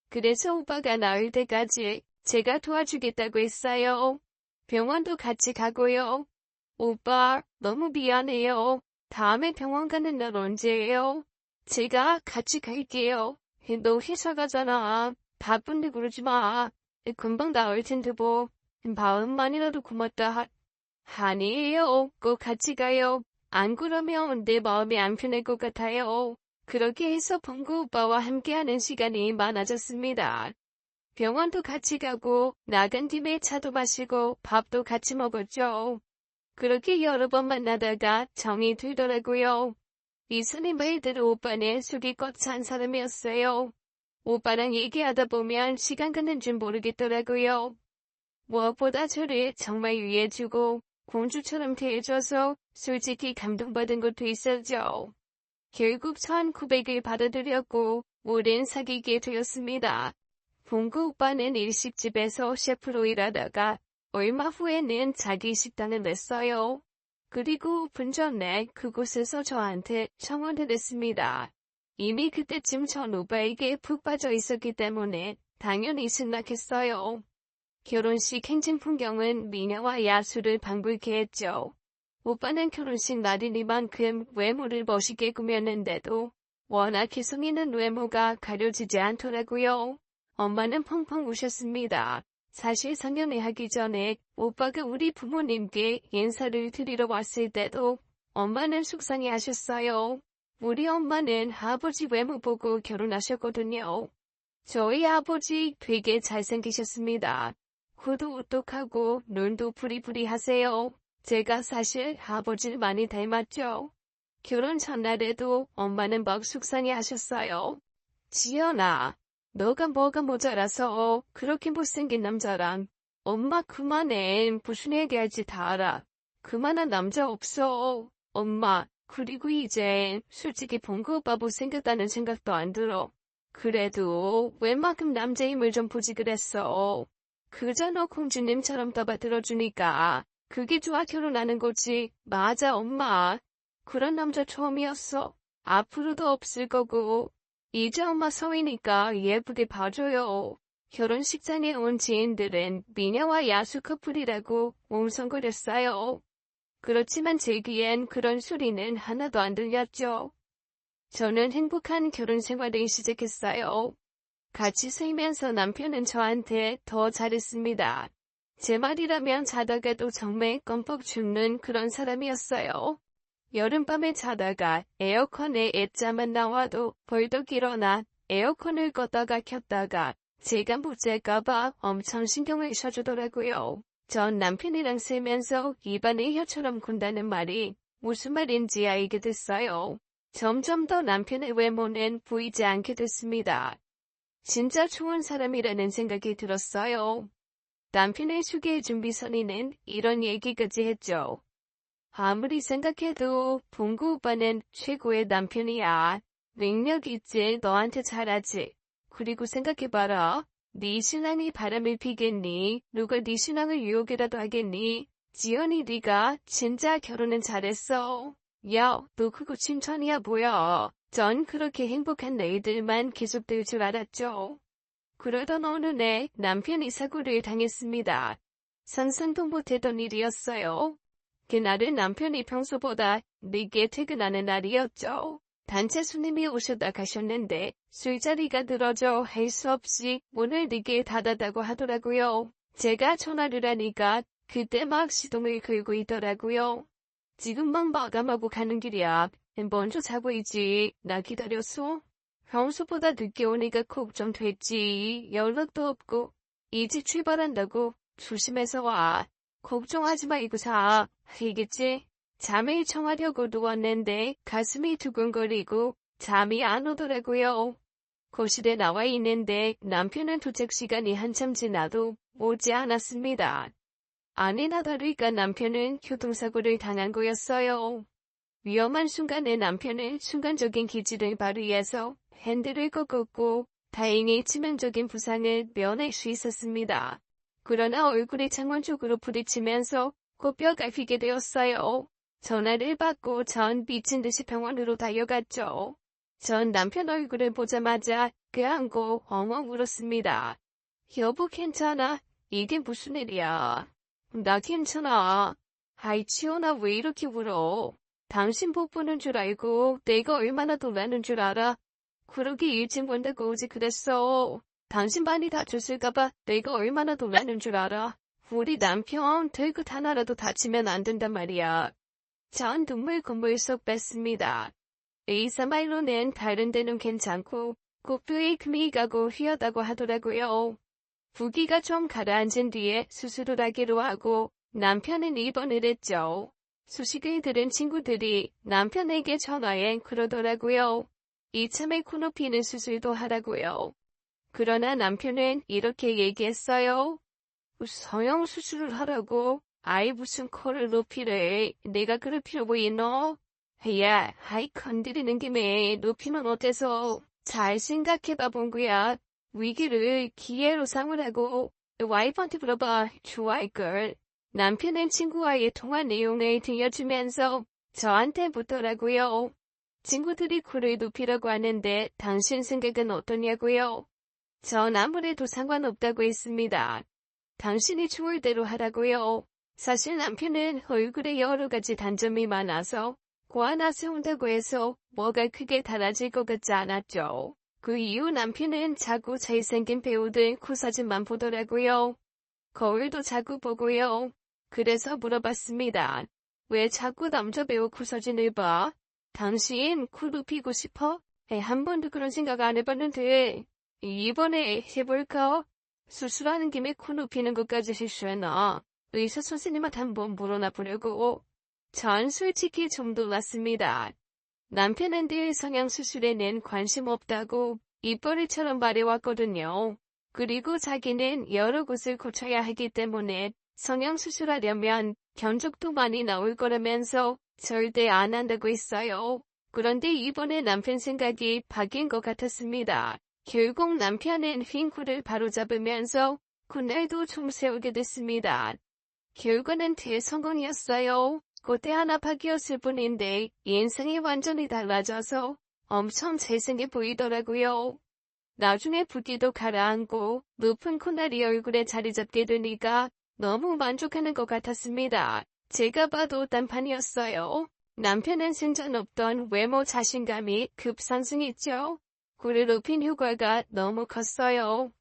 그래서 오빠가 나을 때까지 제가 도와주겠다고 했어요. 병원도 같이 가고요. 오빠, 너무 미안해요. 다음에 병원 가는 날 언제예요? 제가 같이 갈게요. 너 회사 가잖아. 바쁜데 그러지 마. 금방 나올 텐데 뭐. 마음만이라도 고맙다. 아니에요. 꼭 같이 가요. 안 그러면 내 마음이 안 편할 것 같아요. 그렇게 해서 봉구 오빠와 함께하는 시간이 많아졌습니다. 병원도 같이 가고 나간 뒤에 차도 마시고 밥도 같이 먹었죠. 그렇게 여러 번 만나다가 정이 들더라고요. 이순이 말대로 오빠는 속이 꽉 찬 사람이었어요. 오빠랑 얘기하다 보면 시간 가는 줄 모르겠더라고요. 무엇보다 저를 정말 위해주고 공주처럼 대해줘서 솔직히 감동받은 것도 있었죠. 결국 1,900을 받아들였고 오랜 사귀게 되었습니다. 봉구 오빠는 일식집에서 셰프로 일하다가 얼마 후에는 자기 식당을 냈어요. 그리고 오픈 전에 그곳에서 저한테 청혼을 했습니다. 이미 그때쯤 전 오빠에게 푹 빠져 있었기 때문에 당연히 승낙했어요. 결혼식 행진 풍경은 미녀와 야수를 방불케 했죠. 오빠는 결혼식 날이니만큼 외모를 멋있게 꾸몄는데도 워낙 개성 있는 외모가 가려지지 않더라고요. 엄마는 펑펑 우셨습니다. 사실 상견례 하기 전에 오빠가 우리 부모님께 인사를 드리러 왔을 때도 엄마는 속상해 하셨어요. 우리 엄마는 아버지 외모 보고 결혼하셨거든요. 저희 아버지 되게 잘생기셨습니다. 코도 오똑하고 눈도 부리부리하세요. 제가 사실 아버지를 많이 닮았죠. 결혼 전날에도 엄마는 막 속상해 하셨어요. 지연아, 너가 뭐가 모자라서 그렇게 못생긴 남자랑. 엄마 그만해. 무슨 얘기할지 다 알아. 그만한 남자 없어. 엄마, 그리고 이제 솔직히 봉구 오빠 못생겼다는 생각도 안 들어. 그래도 웬만큼 남자임을 좀 보지 그랬어. 그저 너 공주님처럼 떠받들어주니까 그게 좋아 결혼하는 거지. 맞아 엄마. 그런 남자 처음이었어. 앞으로도 없을 거고. 이제 엄마 성이니까 예쁘게 봐줘요. 결혼식장에 온 지인들은 미녀와 야수 커플이라고 웅성거렸어요. 그렇지만 제 귀엔 그런 소리는 하나도 안 들렸죠. 저는 행복한 결혼 생활을 시작했어요. 같이 살면서 남편은 저한테 더 잘했습니다. 제 말이라면 자다가도 정말 껌뻑 죽는 그런 사람이었어요. 여름밤에 자다가 에어컨에 애자만 나와도 벌떡 일어나 에어컨을 껐다가 켰다가 제가 못 잘까봐 엄청 신경을 써주더라고요. 전 남편이랑 살면서 입안에 혀처럼 군다는 말이 무슨 말인지 알게 됐어요. 점점 더 남편의 외모는 보이지 않게 됐습니다. 진짜 좋은 사람이라는 생각이 들었어요. 남편의 소개해준 비선이는 이런 얘기까지 했죠. 아무리 생각해도 봉구 오빠는 최고의 남편이야. 능력 있지, 너한테 잘하지. 그리고 생각해봐라. 네 신랑이 바람을 피겠니? 누가 네 신랑을 유혹이라도 하겠니? 지연이 네가 진짜 결혼은 잘했어. 야, 너 그거 칭찬이야 뭐야. 전 그렇게 행복한 날들만 계속될 줄 알았죠. 그러던 어느 날 남편이 사고를 당했습니다. 상상도 못했던 일이었어요. 그날은 남편이 평소보다 늦게 퇴근하는 날이었죠. 단체 손님이 오셨다 가셨는데 술자리가 늘어져 할 수 없이 문을 늦게 닫았다고 하더라고요. 제가 전화를 하니까 그때 막 시동을 걸고 있더라고요. 지금만 마감하고 가는 길이야. 먼저 자고 있지. 나 기다렸어. 평소보다 늦게 오니까 걱정됐지. 연락도 없고. 이제 출발한다고. 조심해서 와. 걱정하지 말고 자. 알겠지? 잠을 청하려고 누웠는데 가슴이 두근거리고 잠이 안 오더라고요. 거실에 나와 있는데 남편은 도착 시간이 한참 지나도 오지 않았습니다. 아니나 다를까 남편은 교통사고를 당한 거였어요. 위험한 순간에 남편은 순간적인 기지를 발휘해서 핸들을 꺾었고 다행히 치명적인 부상을 면할 수 있었습니다. 그러나 얼굴이 창문 쪽으로 부딪히면서 코뼈가 휘게 되었어요. 전화를 받고 전 미친 듯이 병원으로 달려갔죠. 전 남편 얼굴을 보자마자 껴안고 엉엉 울었습니다. 여보 괜찮아? 이게 무슨 일이야? 나 괜찮아. 아이 치연아 왜 이렇게 울어? 당신 못 보는 줄 알고 내가 얼마나 놀라는 줄 알아? 그러기 일찍 본다고 오지 그랬어. 당신 많이 다쳤을까봐 내가 얼마나 놀라는 줄 알아? 우리 남편 들끝 하나라도 다치면 안 된단 말이야. 전 눈물 콧물 쏙 뺐습니다. 의사말로는 다른 데는 괜찮고 코뼈에 금이 가고 휘었다고 하더라고요. 부기가 좀 가라앉은 뒤에 수술을 하기로 하고 남편은 입원을 했죠. 소식을 들은 친구들이 남편에게 전화해 그러더라고요. 이참에 코 높이는 수술도 하라고요. 그러나 남편은 이렇게 얘기했어요. 성형 수술을 하라고? 아이 무슨 코를 높이래. 내가 그럴 필요 뭐 있노? 야, 아이 건드리는 김에 높이면 어때서? 잘 생각해봐 봉구야. 위기를 기회로 삼으라고. 와이프한테 물어봐. 좋아할걸. 남편은 친구와의 통화 내용을 들려주면서 저한테 묻더라고요. 친구들이 코를 높이라고 하는데 당신 생각은 어떠냐고요? 전 아무래도 상관없다고 했습니다. 당신이 좋을 대로 하라고요. 사실 남편은 얼굴에 여러 가지 단점이 많아서 코 하나 세운다고 해서 뭐가 크게 달라질 것 같지 않았죠. 그 이후 남편은 자꾸 잘생긴 배우들 코 사진만 보더라고요. 거울도 자꾸 보고요. 그래서 물어봤습니다. 왜 자꾸 남자 배우 코 사진을 봐? 당신 코 높이고 싶어? 한 번도 그런 생각 안 해봤는데 이번에 해볼까? 수술하는 김에 코 높이는 것까지 실수했나? 의사 선생님한테 한번 물어나 보려고. 전 솔직히 좀 놀랐습니다. 남편은 늘 성형수술에는 관심 없다고 입버릇처럼 말해왔거든요. 그리고 자기는 여러 곳을 고쳐야 하기 때문에 성형수술하려면 견적도 많이 나올 거라면서 절대 안 한다고 했어요. 그런데 이번에 남편 생각이 바뀐 것 같았습니다. 결국 남편은 핑크를 바로잡으면서 그날도 좀 세우게 됐습니다. 결과는 대성공이었어요. 그때 하나 바뀌었을 뿐인데 인생이 완전히 달라져서 엄청 잘생겨 보이더라고요. 나중에 붓기도 가라앉고 높은 코날이 얼굴에 자리 잡게 되니까 너무 만족하는 것 같았습니다. 제가 봐도 딴판이었어요. 남편은 생전 없던 외모 자신감이 급상승했죠. 굴을 높인 효과가 너무 컸어요.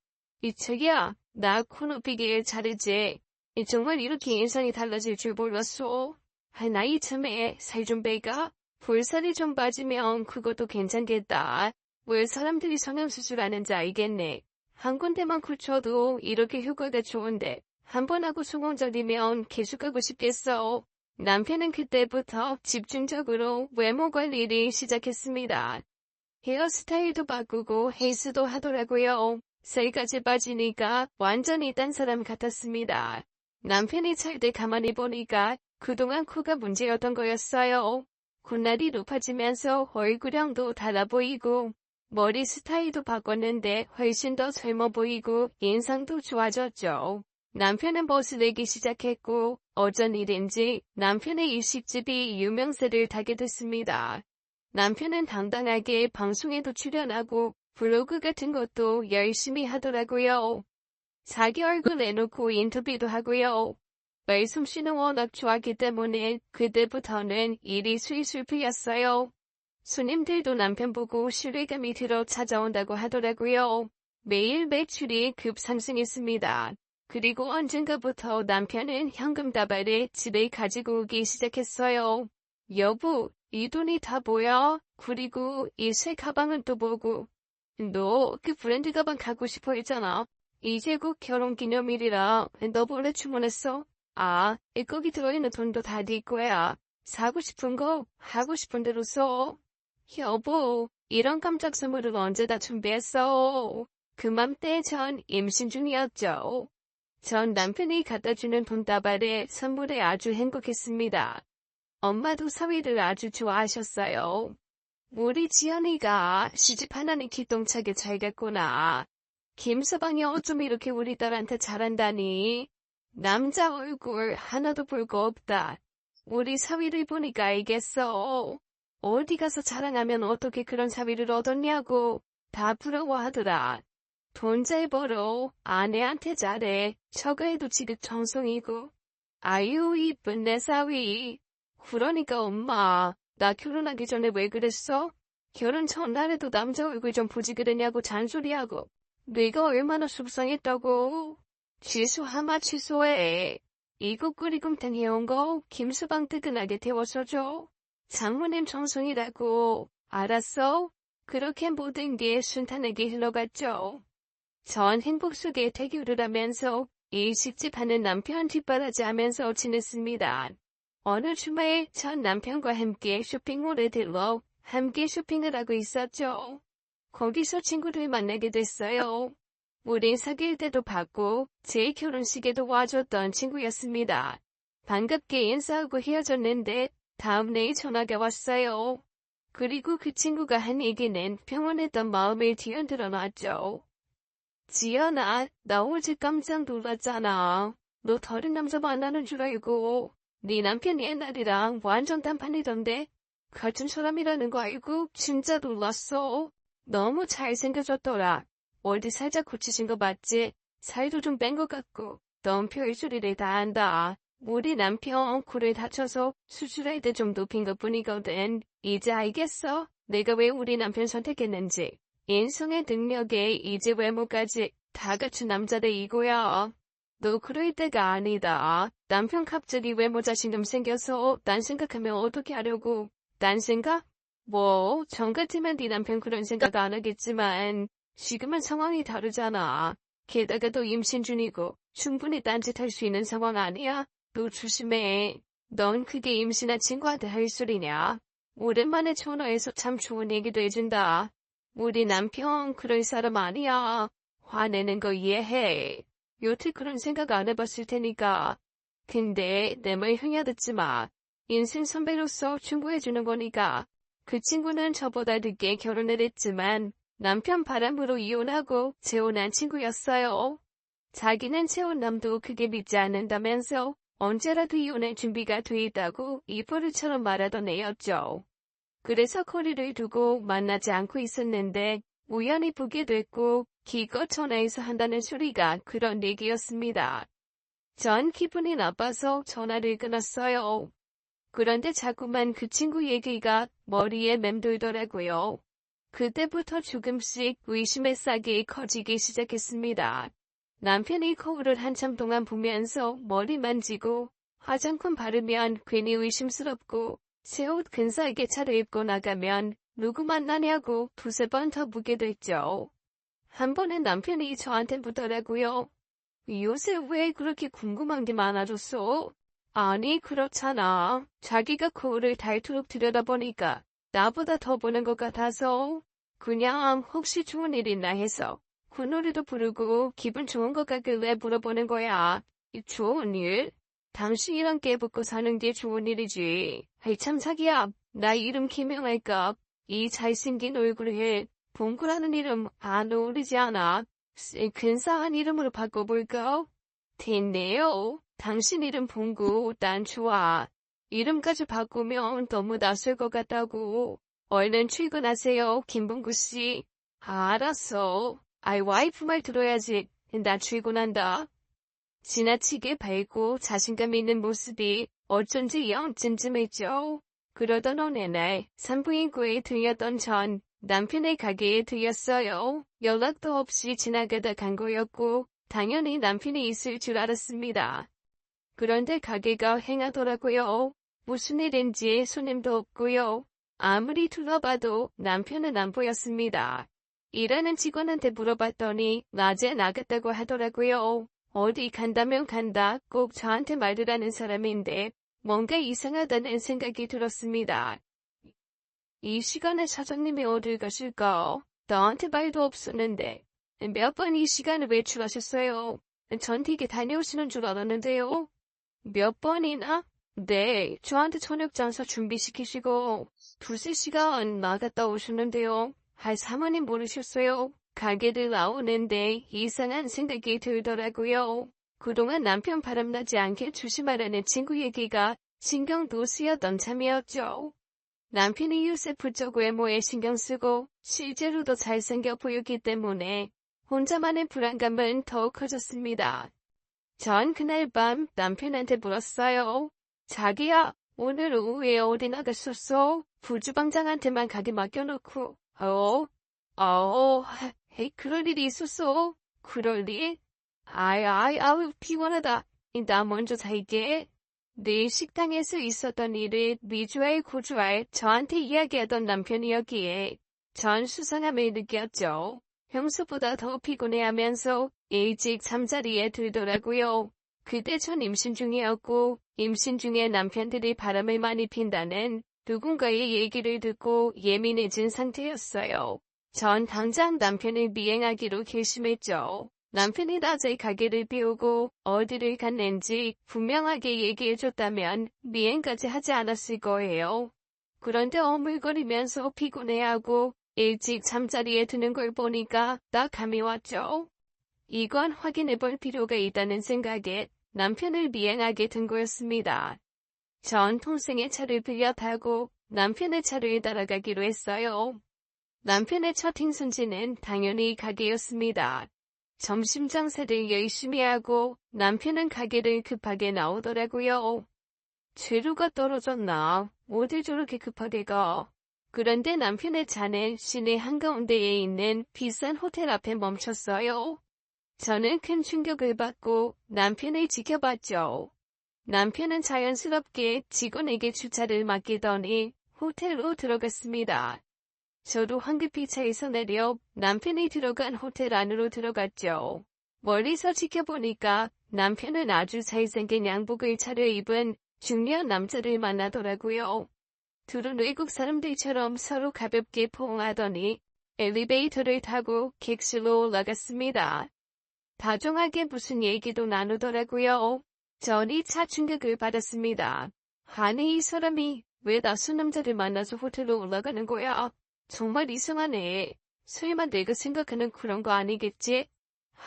이책이야, 나 코 높이길 잘했지. 정말 이렇게 인상이 달라질 줄 몰랐어. 나 이참에 살 좀 빼가. 볼살이 좀 빠지면 그것도 괜찮겠다. 왜 사람들이 성형수술하는지 알겠네. 한 군데만 굳혀도 이렇게 효과가 좋은데 한 번 하고 성공적이면 계속하고 싶겠어. 남편은 그때부터 집중적으로 외모 관리를 시작했습니다. 헤어스타일도 바꾸고 헬스도 하더라고요. 살까지 빠지니까 완전히 딴 사람 같았습니다. 남편이 잘 때 가만히 보니까 그동안 코가 문제였던 거였어요. 콧날이 높아지면서 얼굴형도 달라 보이고 머리 스타일도 바꿨는데 훨씬 더 젊어 보이고 인상도 좋아졌죠. 남편은 멋을 내기 시작했고 어쩐 일인지 남편의 일식집이 유명세를 타게 됐습니다. 남편은 당당하게 방송에도 출연하고 블로그 같은 것도 열심히 하더라고요. 자기 얼굴 내놓고 인터뷰도 하고요. 말솜씨는 워낙 좋았기 때문에 그때부터는 일이 술술 풀렸어요. 손님들도 남편 보고 신뢰감이 들어 찾아온다고 하더라고요. 매일 매출이 급상승했습니다. 그리고 언젠가부터 남편은 현금 다발을 집에 가지고 오기 시작했어요. 여보, 이 돈이 다 뭐야? 그리고 이 새 가방은 또 뭐고? 너 그 브랜드 가방 갖고 싶어 했잖아. 이제 곧 결혼기념일이라 너 몰래 주문했어? 아, 거기 들어있는 돈도 다 네 거야. 사고 싶은 거 하고 싶은 대로 써. 여보, 이런 깜짝 선물을 언제 다 준비했어? 그맘때 전 임신 중이었죠. 전 남편이 갖다주는 돈다발에 선물에 아주 행복했습니다. 엄마도 사위를 아주 좋아하셨어요. 우리 지연이가 시집 하나는 기똥차게 잘 갔구나. 김서방이 어쩜 이렇게 우리 딸한테 잘한다니. 남자 얼굴 하나도 볼 거 없다. 우리 사위를 보니까 알겠어. 어디 가서 자랑하면 어떻게 그런 사위를 얻었냐고 다 부러워하더라. 돈 잘 벌어. 아내한테 잘해. 처가에도 지극정성이고. 아유 이쁜 내 사위. 그러니까 엄마, 나 결혼하기 전에 왜 그랬어? 결혼 전날에도 남자 얼굴 좀 보지 그랬냐고 잔소리하고. 내가 얼마나 속상했다고. 취소하마 취소해. 이거 끓이곰탕 해온 거 김수방 뜨끈하게 데워서 줘. 장모님 정성이라고. 알았어? 그렇게 모든 게 순탄하게 흘러갔죠. 전 행복 속에 태교를 하면서 일식집 하는 남편 뒷바라지 하면서 지냈습니다. 어느 주말 전 남편과 함께 쇼핑몰에 들러 함께 쇼핑을 하고 있었죠. 거기서 친구를 만나게 됐어요. 우린 사귈 때도 봤고 제 결혼식에도 와줬던 친구였습니다. 반갑게 인사하고 헤어졌는데 다음날 전화가 왔어요. 그리고 그 친구가 한 얘기는 평온했던 마음을 뒤흔들어 놨죠. 지연아, 나 어제 깜짝 놀랐잖아. 너 다른 남자 만나는 줄 알고. 네 남편 옛날이랑 완전 딴판이던데. 같은 사람이라는 거 알고 진짜 놀랐어. 너무 잘생겨졌더라. 어디 살짝 고치신 거 맞지? 살도 좀 뺀 것 같고. 넌 별소리를 다 한다. 우리 남편 코를 다쳐서 수술할 때 좀 높인 것 뿐이거든. 이제 알겠어? 내가 왜 우리 남편 선택했는지. 인성의 능력에 이제 외모까지 다 갖춘 남자들 이거야. 너 그럴 때가 아니다. 남편 갑자기 외모 자신감 생겨서 딴 생각하면 어떻게 하려고. 딴 생각? 뭐, 전 같으면 네 남편 그런 생각 안 하겠지만 지금은 상황이 다르잖아. 게다가 또 임신 중이고 충분히 딴짓 할 수 있는 상황 아니야? 너 조심해. 넌 그게 임신한 친구한테 할 소리냐? 오랜만에 전화해서 참 좋은 얘기도 해준다. 우리 남편 그럴 사람 아니야. 화내는 거 이해해. 여태 그런 생각 안 해봤을 테니까. 근데 내 말 흉야 듣지 마. 인생 선배로서 충고해주는 거니까. 그 친구는 저보다 늦게 결혼을 했지만 남편 바람으로 이혼하고 재혼한 친구였어요. 자기는 재혼남도 크게 믿지 않는다면서 언제라도 이혼할 준비가 돼 있다고 입버릇처럼 말하던 애였죠. 그래서 거리를 두고 만나지 않고 있었는데 우연히 보게 됐고 기껏 전화해서 한다는 소리가 그런 얘기였습니다. 전 기분이 나빠서 전화를 끊었어요. 그런데 자꾸만 그 친구 얘기가 머리에 맴돌더라고요. 그때부터 조금씩 의심의 싹이 커지기 시작했습니다. 남편이 거울을 한참 동안 보면서 머리 만지고 화장품 바르면 괜히 의심스럽고 새 옷 근사하게 차려입고 나가면 누구 만나냐고 두세 번 더 묻게 됐죠. 한 번은 남편이 저한테 묻더라고요. 요새 왜 그렇게 궁금한 게 많아졌어? 아니 그렇잖아. 자기가 거울을 닳도록 들여다보니까 나보다 더 보는 것 같아서 그냥 혹시 좋은 일 있나 해서 그 노래도 부르고 기분 좋은 것 같길래 물어보는 거야. 좋은 일? 당신이랑 깨붙고 사는 게 좋은 일이지. 아이 참 자기야. 나 이름 김영할까? 이 잘생긴 얼굴에 봉구라는 이름 안 어울리지 않아? 근사한 이름으로 바꿔볼까? 됐네요. 당신 이름 봉구 난 좋아. 이름까지 바꾸면 너무 낯설 것 같다고. 얼른 출근하세요, 김봉구 씨. 알았어. 아이 와이프 말 들어야지. 나 출근한다. 지나치게 밝고 자신감 있는 모습이 어쩐지 영 찜찜했죠. 그러던 어느 날 산부인과에 들렸던 전 남편의 가게에 들렸어요. 연락도 없이 지나가다 간 거였고 당연히 남편이 있을 줄 알았습니다. 그런데 가게가 휑하더라고요. 무슨 일인지 손님도 없고요. 아무리 둘러봐도 남편은 안 보였습니다. 일하는 직원한테 물어봤더니 낮에 나갔다고 하더라고요. 어디 간다면 간다. 꼭 저한테 말을 하는 사람인데 뭔가 이상하다는 생각이 들었습니다. 이 시간에 사장님이 어딜 가실까? 나한테 말도 없었는데 몇 번 이 시간에 외출하셨어요? 전 되게 다녀오시는 줄 알았는데요. 몇 번이나? 네, 저한테 저녁 장사 준비시키시고 두세 시간 나갔다 오셨는데요. 할 사모님 모르셨어요? 가게를 나오는데 이상한 생각이 들더라고요. 그동안 남편 바람나지 않게 조심하라는 친구 얘기가 신경도 쓰였던 참이었죠. 남편이 요새 부쩍 외모에 신경 쓰고 실제로도 잘생겨 보이기 때문에 혼자만의 불안감은 더욱 커졌습니다. 전 그날 밤 남편한테 물었어요. 자기야, 오늘 오후에 어디 나갔었어? 부주방장한테만 가게 맡겨놓고. 헤이, 그럴 일이 있었어? 그럴 일? 아우, 피곤하다. 나 먼저 잘게. 내 식당에서 있었던 일을 미주알 고주알 저한테 이야기하던 남편이었기에 전 수상함을 느꼈죠. 평소보다 더 피곤해하면서 일찍 잠자리에 들더라고요. 그때 전 임신 중이었고 임신 중에 남편들이 바람을 많이 핀다는 누군가의 얘기를 듣고 예민해진 상태였어요. 전 당장 남편을 미행하기로 결심했죠. 남편이 낮에 가게를 비우고 어디를 갔는지 분명하게 얘기해줬다면 미행까지 하지 않았을 거예요. 그런데 어물거리면서 피곤해하고 일찍 잠자리에 드는 걸 보니까 딱 감이 왔죠. 이건 확인해볼 필요가 있다는 생각에 남편을 미행하게 된 거였습니다. 전 동생의 차를 빌려 타고 남편의 차를 따라가기로 했어요. 남편의 첫 행선지는 당연히 가게였습니다. 점심 장사를 열심히 하고 남편은 가게를 급하게 나오더라고요. 재료가 떨어졌나? 어딜 저렇게 급하게 가? 그런데 남편의 차는 시내 한가운데에 있는 비싼 호텔 앞에 멈췄어요. 저는 큰 충격을 받고 남편을 지켜봤죠. 남편은 자연스럽게 직원에게 주차를 맡기더니 호텔로 들어갔습니다. 저도 황급히 차에서 내려 남편이 들어간 호텔 안으로 들어갔죠. 멀리서 지켜보니까 남편은 아주 잘생긴 양복을 차려입은 중년 남자를 만나더라고요. 둘은 외국 사람들처럼 서로 가볍게 포옹하더니 엘리베이터를 타고 객실로 올라갔습니다. 다정하게 무슨 얘기도 나누더라고요. 전 2차 충격을 받았습니다. 아니 이 사람이 왜 낯선 남자를 만나서 호텔로 올라가는 거야? 정말 이상하네. 설마 내가 생각하는 그런 거 아니겠지?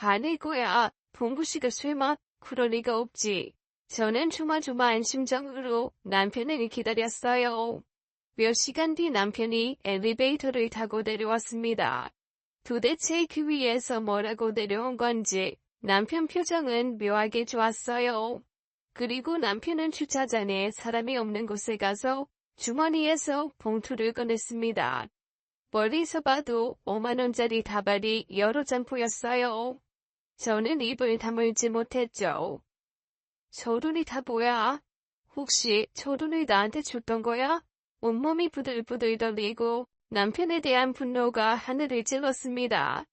아닐 거야. 봉구 씨가 설마 그럴 리가 없지. 저는 조마조마한 심정으로 남편을 기다렸어요. 몇 시간 뒤 남편이 엘리베이터를 타고 내려왔습니다. 도대체 그 위에서 뭐라고 내려온 건지 남편 표정은 묘하게 좋았어요. 그리고 남편은 주차장에 사람이 없는 곳에 가서 주머니에서 봉투를 꺼냈습니다. 멀리서 봐도 5만원짜리 다발이 여러 장 보였어요. 저는 입을 다물지 못했죠. 저 돈이 다 뭐야? 혹시 저 돈을 나한테 줬던 거야? 온몸이 부들부들 떨리고 남편에 대한 분노가 하늘을 찔렀습니다.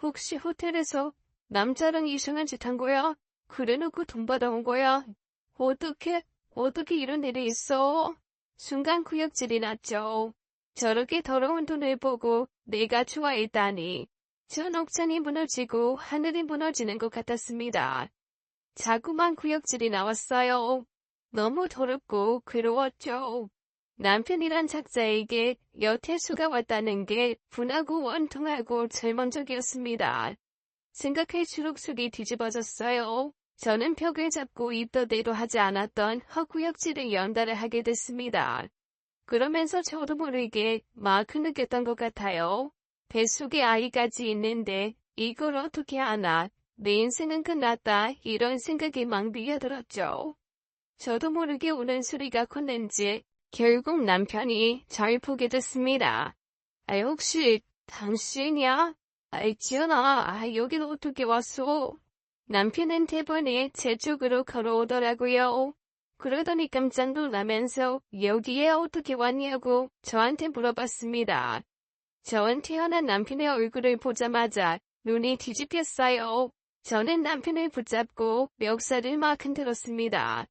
혹시 호텔에서 남자랑 이상한 짓 한 거야? 그래놓고 돈 받아온 거야? 어떻게 이런 일이 있어? 순간 구역질이 났죠. 저렇게 더러운 돈을 보고 내가 좋아했다니. 전 옥천이 무너지고 하늘이 무너지는 것 같았습니다. 자꾸만 구역질이 나왔어요. 너무 더럽고 괴로웠죠. 남편이란 작자에게 여태수가 왔다는 게 분하고 원통하고 절망적이었습니다. 생각할수록 속이 뒤집어졌어요. 저는 벽을 잡고 입더대로 하지 않았던 헛구역질을 연달아 하게 됐습니다. 그러면서 저도 모르게 막 흐느꼈던 것 같아요. 뱃속에 아이까지 있는데 이걸 어떻게 하나. 내 인생은 끝났다. 이런 생각이 막 밀려들었죠. 저도 모르게 우는 소리가 컸는지 결국 남편이 절 보게 됐습니다. 혹시 당신이야? 지연아, 여긴 어떻게 왔어? 남편은 대번에 제 쪽으로 걸어오더라고요. 그러더니 깜짝 놀라면서 여기에 어떻게 왔냐고 저한테 물어봤습니다. 전 태어난 남편의 얼굴을 보자마자 눈이 뒤집혔어요. 저는 남편을 붙잡고 멱살을 막 흔들었습니다.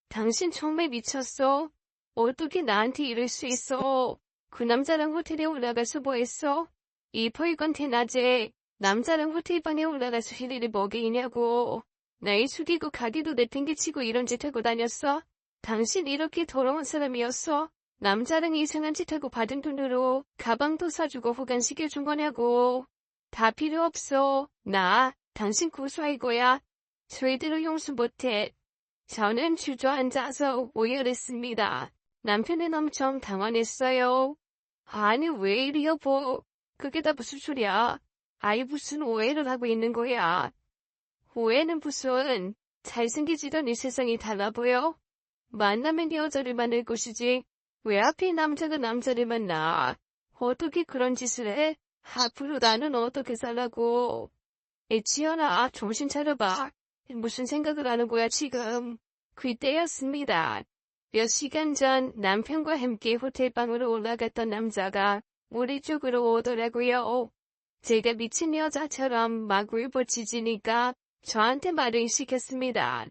당신 정말 미쳤어? 어떻게 나한테 이럴 수 있어? 그 남자랑 호텔에 올라가서 뭐 했어? 이 벌건태 낮에 남자랑 호텔방에 올라가서 힐리를 먹이냐고. 날 숙이고 가기도 내팽개치고 이런 짓 하고 다녔어? 당신 이렇게 더러운 사람이었어? 남자랑 이상한 짓 하고 받은 돈으로 가방도 사주고 호간시켜준 거냐고. 다 필요 없어. 나 당신 고소할 거야. 절대로 용서 못해. 저는 주저앉아서 오열했습니다. 남편은 엄청 당황했어요. 아니 왜 이리 여보. 그게 다 무슨 소리야. 아이 무슨 오해를 하고 있는 거야. 오해는 무슨. 잘생기지던 이 세상이 달라 보여? 만나면 여자를 만날 것이지. 왜 하필 남자가 남자를 만나. 어떻게 그런 짓을 해? 앞으로 나는 어떻게 살라고. 지연아 정신 차려봐. 무슨 생각을 하는 거야 지금. 그때였습니다. 몇 시간 전 남편과 함께 호텔방으로 올라갔던 남자가 우리 쪽으로 오더라고요. 제가 미친 여자처럼 막 울부짖으니까 저한테 말을 시켰습니다.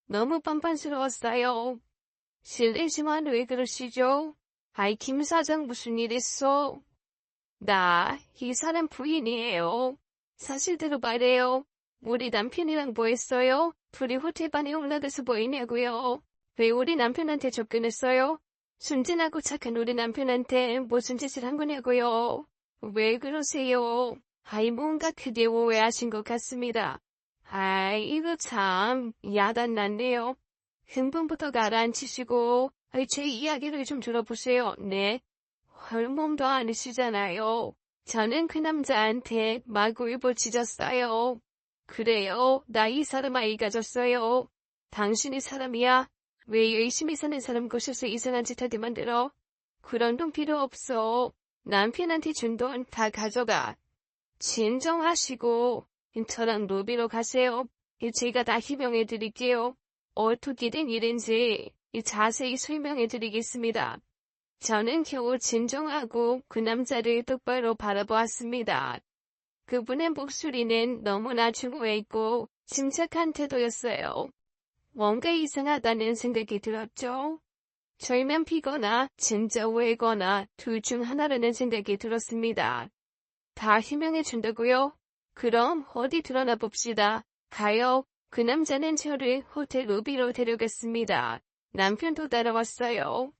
너무 뻔뻔스러웠어요. 실례지만 왜 그러시죠? 아이 김 사장 무슨 일 있어? 나 이 사람 부인이에요. 사실대로 말해요. 우리 남편이랑 뭐 했어요? 둘이 호텔방에 올라가서 뭐 했냐고요? 왜 우리 남편한테 접근했어요? 순진하고 착한 우리 남편한테 무슨 짓을 한 거냐고요? 왜 그러세요? 아이 뭔가 크게 오해하신 것 같습니다. 아이 이거 참 야단났네요. 흥분부터 가라앉히시고 제 이야기를 좀 들어보세요. 네. 헐몸도 아니시잖아요. 저는 그 남자한테 막 울부짖었어요. 그래요. 나 이 사람 아이 가졌어요. 당신이 사람이야? 왜 열심히 사는 사람 곳에서 이상한 짓 하게 만들어? 그런 돈 필요 없어. 남편한테 준 돈 다 가져가. 진정하시고 저랑 로비로 가세요. 제가 다 해명해 드릴게요. 어떻게 된 일인지 자세히 설명해 드리겠습니다. 저는 겨우 진정하고 그 남자를 똑바로 바라보았습니다. 그분의 목소리는 너무나 중후했고 침착한 태도였어요. 뭔가 이상하다는 생각이 들었죠. 절면 피거나 진짜 오해거나 둘 중 하나라는 생각이 들었습니다. 다 해명해 준다고요? 그럼 어디 드러나 봅시다. 가요. 그 남자는 저를 호텔 로비로 데려갔습니다. 남편도 따라왔어요.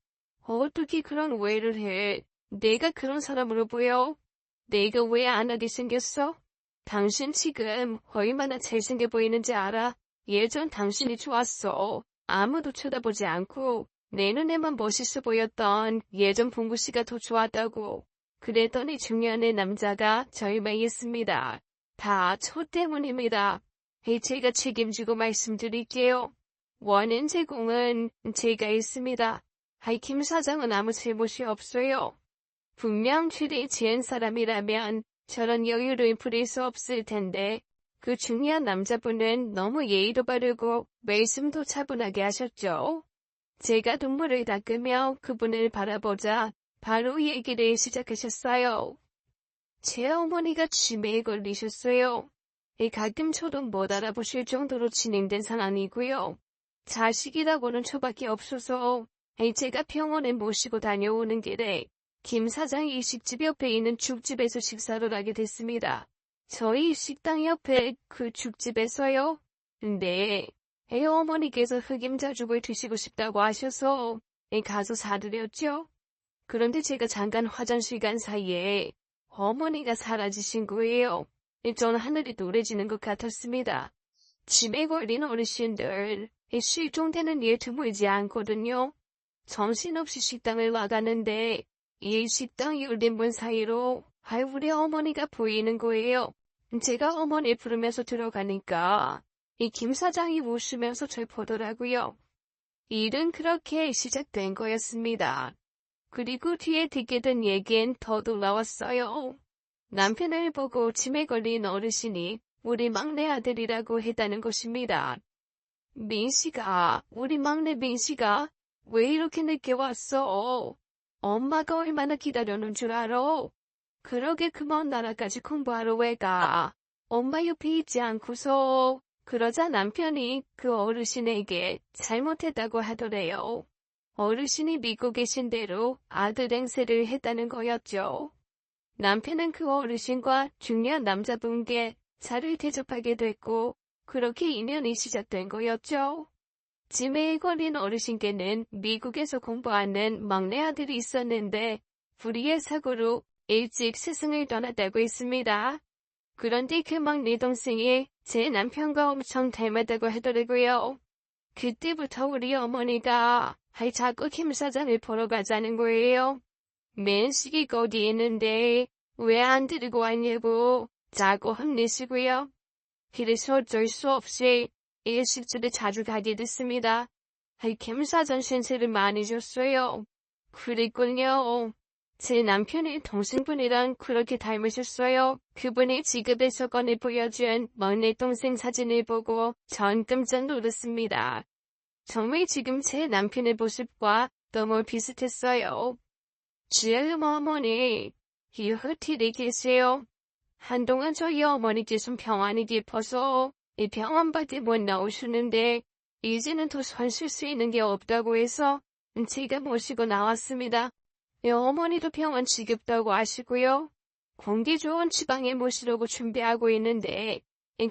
어떻게 그런 오해를 해? 내가 그런 사람으로 보여? 내가 왜 안 하게 생겼어? 당신 지금 얼마나 잘생겨 보이는지 알아? 예전 당신이 좋았어. 아무도 쳐다보지 않고 내 눈에만 멋있어 보였던 예전 봉구 씨가 더 좋았다고. 그랬더니 중요한 애 남자가 절망했습니다. 다 저 때문입니다. 제가 책임지고 말씀드릴게요. 원인 제공은 제가 있습니다. 김 사장은 아무 잘못이 없어요. 분명 죄를 지은 사람이라면 저런 여유를 부릴 수 없을 텐데 그 중요한 남자분은 너무 예의도 바르고 말씀도 차분하게 하셨죠. 제가 눈물을 닦으며 그분을 바라보자 바로 얘기를 시작하셨어요. 제 어머니가 치매에 걸리셨어요. 가끔 저도 못 알아보실 정도로 진행된 상황이고요. 자식이라고는 저밖에 없어서 제가 병원에 모시고 다녀오는 길에 김 사장이 일식집 옆에 있는 죽집에서 식사를 하게 됐습니다. 저희 식당 옆에 그 죽집에서요? 네. 어머니께서 흑임자죽을 드시고 싶다고 하셔서 가서 사드렸죠. 그런데 제가 잠깐 화장실 간 사이에 어머니가 사라지신 거예요. 전 하늘이 노래지는 것 같았습니다. 치매 걸린 어르신들, 실종되는 일 드물지 않거든요. 정신없이 식당을 나가는데 이 식당 열린 문 사이로 우리 어머니가 보이는 거예요. 제가 어머니 부르면서 들어가니까 이 김 사장이 웃으면서 절 보더라고요. 일은 그렇게 시작된 거였습니다. 그리고 뒤에 듣게 된 얘기엔 더 놀라웠어요. 남편을 보고 치매 걸린 어르신이 우리 막내 아들이라고 했다는 것입니다. 민씨가, 우리 막내 민씨가 왜 이렇게 늦게 왔어? 엄마가 얼마나 기다려는 줄 알아? 그러게 그 먼 나라까지 공부하러 왜 가? 엄마 옆에 있지 않고서. 그러자 남편이 그 어르신에게 잘못했다고 하더래요. 어르신이 믿고 계신 대로 아들 행세를 했다는 거였죠. 남편은 그 어르신과 중요한 남자분께 차를 대접하게 됐고 그렇게 인연이 시작된 거였죠. 치매에 걸린 어르신께는 미국에서 공부하는 막내 아들이 있었는데 불의의 사고로 일찍 스승을 떠났다고 했습니다. 그런데 그 막내 동생이 제 남편과 엄청 닮았다고 하더라고요. 그때부터 우리 어머니가 자꾸 김 사장을 보러 가자는 거예요. 맨식이 거기 있는데 왜 안 데리고 왔냐고 자꾸 혼내시고요. 그래서 어쩔 수 없이 일식집에 자주 가게 됐습니다. 김 사장 신세를 많이 줬어요. 그랬군요. 제 남편의 동생분이랑 그렇게 닮으셨어요. 그분이 지갑에서 꺼내 보여준 막내 동생 사진을 보고 전 깜짝 놀랐습니다. 정말 지금 제 남편의 모습과 너무 비슷했어요. 지금 어머니, 이 호텔에 계세요. 한동안 저희 어머니께서 병원이 깊어서 이 병원밖에 못 나오시는데 이제는 더 손 쓸 수 있는 게 없다고 해서 제가 모시고 나왔습니다. 어머니도 병원 지겹다고 하시고요. 공기 좋은 지방에 모시려고 준비하고 있는데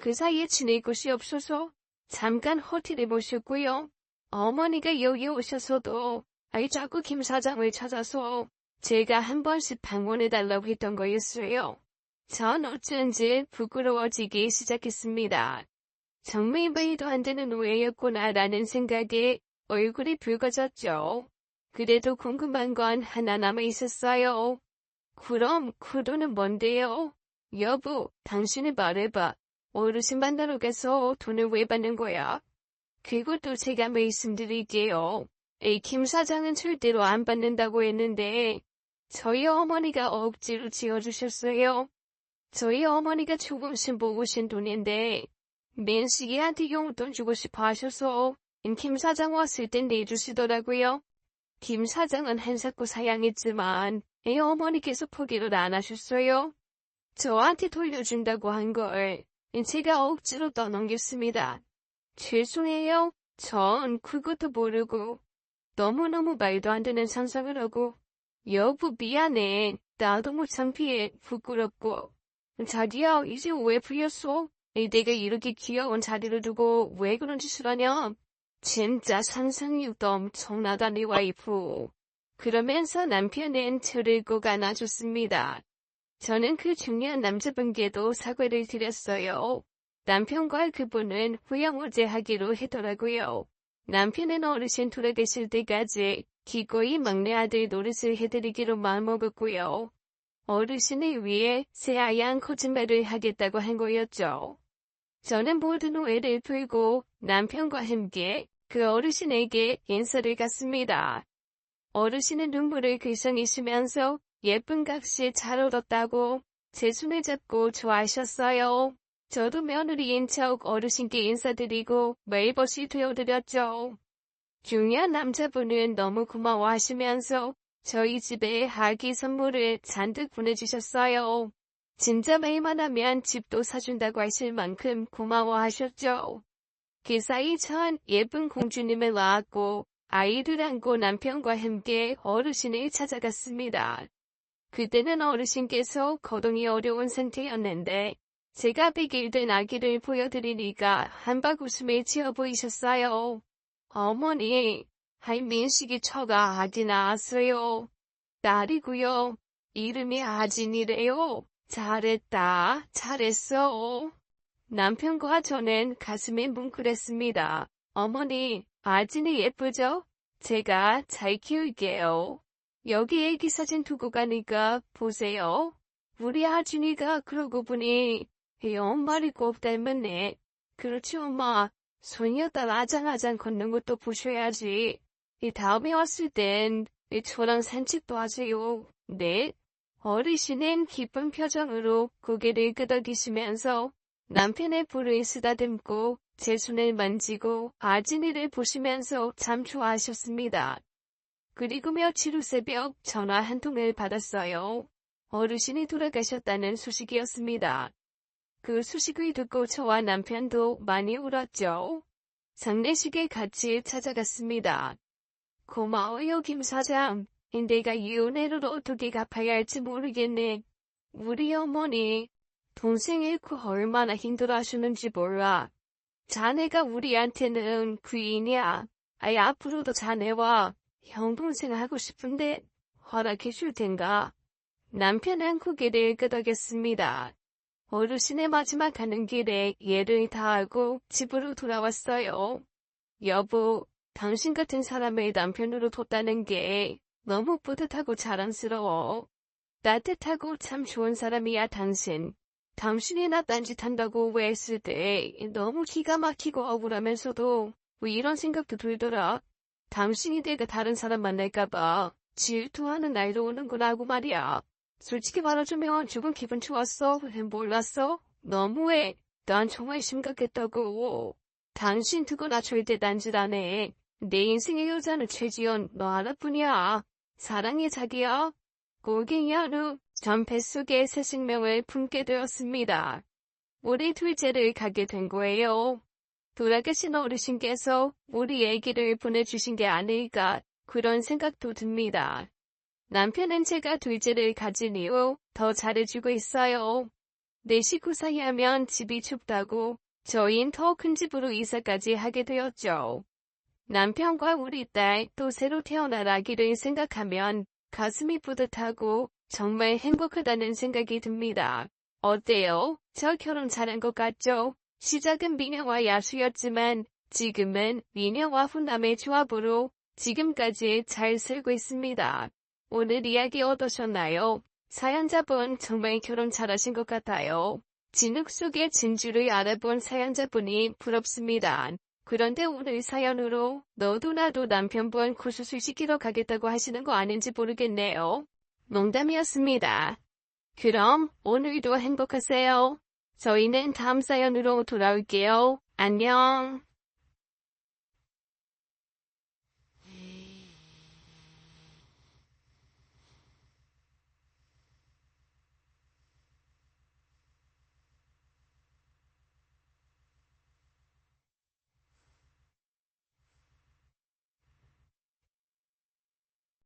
그 사이에 지낼 곳이 없어서 잠깐 호텔에 모셨고요. 어머니가 여기 오셔서도 자꾸 김 사장을 찾아서 제가 한 번씩 방문해달라고 했던 거였어요. 전 어쩐지 부끄러워지기 시작했습니다. 정말 말도 안 되는 오해였구나라는 생각에 얼굴이 붉어졌죠. 그래도 궁금한 건 하나 남아 있었어요. 그럼 그 돈은 뭔데요? 여보, 당신이 말해봐. 어르신 만나러 가서 돈을 왜 받는 거야? 그것도 제가 말씀드릴게요. 김 사장은 절대로 안 받는다고 했는데 저희 어머니가 억지로 지어주셨어요. 저희 어머니가 조금씩 모으신 돈인데 맨식이한테 용돈 주고 싶어 하셔서 김 사장 왔을 땐 내주시더라고요. 김 사장은 한사코 사양했지만 어머니께서 포기를 안 하셨어요. 저한테 돌려준다고 한 걸 제가 억지로 떠넘겼습니다. 죄송해요. 전 그것도 모르고 너무너무 말도 안 되는 상상을 하고 여보 미안해. 나도 못 창피해. 부끄럽고. 자기야 이제 왜 풀렸어? 내가 이렇게 귀여운 자리를 두고 왜 그런 짓을 하냐? 진짜 상상력도 엄청나다니 와이프. 그러면서 남편은 저를 꼭 안아줬습니다. 저는 그 중요한 남자분께도 사과를 드렸어요. 남편과 그분은 후양어제 하기로 했더라고요. 남편은 어르신 돌아가실 때까지 기꺼이 막내 아들 노릇을 해드리기로 마음먹었고요. 어르신을 위해 새하얀 거짓말을 하겠다고 한 거였죠. 저는 모든 오해를 풀고 남편과 함께 그 어르신에게 인사를 갔습니다. 어르신은 눈물을 글썽이시면서 예쁜 값이 잘 얻었다고 제 손을 잡고 좋아하셨어요. 저도 며느리인 척 어르신께 인사드리고 매일벗이 되어드렸죠. 중요한 남자분은 너무 고마워하시면서 저희 집에 아기 선물을 잔뜩 보내주셨어요. 진짜 매일만 하면 집도 사준다고 하실 만큼 고마워하셨죠. 그 사이 전 예쁜 공주님을 낳았고 아이를 안고 남편과 함께 어르신을 찾아갔습니다. 그때는 어르신께서 거동이 어려운 상태였는데 제가 100일 된 아기를 보여드리니까 한박 웃음을 지어 보이셨어요. 어머니, 할민식이 처가 아기 낳았어요. 딸이고요. 이름이 아진이래요. 잘했다, 잘했어. 남편과 저는 가슴이 뭉클했습니다. 어머니, 아진이 예쁘죠? 제가 잘 키울게요. 여기 애기 사진 두고 가니까 보세요. 우리 아진이가 그러고 보니 엄마를 꼭 닮았네. 그렇지 엄마. 소녀딸 아장아장 걷는 것도 보셔야지. 이 다음에 왔을 땐 저랑 산책도 하세요. 네. 어르신은 기쁜 표정으로 고개를 끄덕이시면서 남편의 볼을 쓰다듬고 제 손을 만지고 아진이를 보시면서 참 좋아하셨습니다. 그리고 며칠 후 새벽 전화 한 통을 받았어요. 어르신이 돌아가셨다는 소식이었습니다. 그 소식을 듣고 저와 남편도 많이 울었죠. 장례식에 같이 찾아갔습니다. 고마워요 김 사장. 내가 이 은혜를 어떻게 갚아야 할지 모르겠네. 우리 어머니 동생 잃고 얼마나 힘들어하시는지 몰라. 자네가 우리한테는 귀인이야. 아예 앞으로도 자네와 형 동생 하고 싶은데 허락해 줄 텐가. 남편은 고개를 끄덕였습니다. 어르신의 마지막 가는 길에 예를 다하고 집으로 돌아왔어요. 여보, 당신 같은 사람을 남편으로 뒀다는 게 너무 뿌듯하고 자랑스러워. 따뜻하고 참 좋은 사람이야 당신. 당신이 나 딴짓한다고 오해했을 때 너무 기가 막히고 억울하면서도 왜 이런 생각도 들더라. 당신이 내가 다른 사람 만날까봐 질투하는 날도 오는구나 하고 말이야. 솔직히 말해주면 조금 기분 좋았어. 몰랐어? 너무해. 난 정말 심각했다고. 당신 두고 나 절대 딴짓 안 해. 내 인생의 여자는 최지연 너 하나뿐이야. 사랑해 자기야. 고갱이 한후 전 뱃속에 새 생명을 품게 되었습니다. 올해 둘째를 가게 된 거예요. 돌아가신 어르신께서 우리 애기를 보내주신 게 아닐까 그런 생각도 듭니다. 남편은 제가 둘째를 가진 이후 더 잘해주고 있어요. 내 식구 사이 하면 집이 춥다고 저희는 더 큰 집으로 이사까지 하게 되었죠. 남편과 우리 딸 또 새로 태어날 아기를 생각하면 가슴이 뿌듯하고 정말 행복하다는 생각이 듭니다. 어때요? 저 결혼 잘한 것 같죠? 시작은 미녀와 야수였지만 지금은 미녀와 훈남의 조합으로 지금까지 잘 살고 있습니다. 오늘 이야기 어떠셨나요? 사연자분 정말 결혼 잘하신 것 같아요. 진흙 속의 진주를 알아본 사연자분이 부럽습니다. 그런데 오늘 사연으로 너도 나도 남편분 구수술 시키러 가겠다고 하시는 거 아닌지 모르겠네요. 농담이었습니다. 그럼 오늘도 행복하세요. 저희는 다음 사연으로 돌아올게요. 안녕.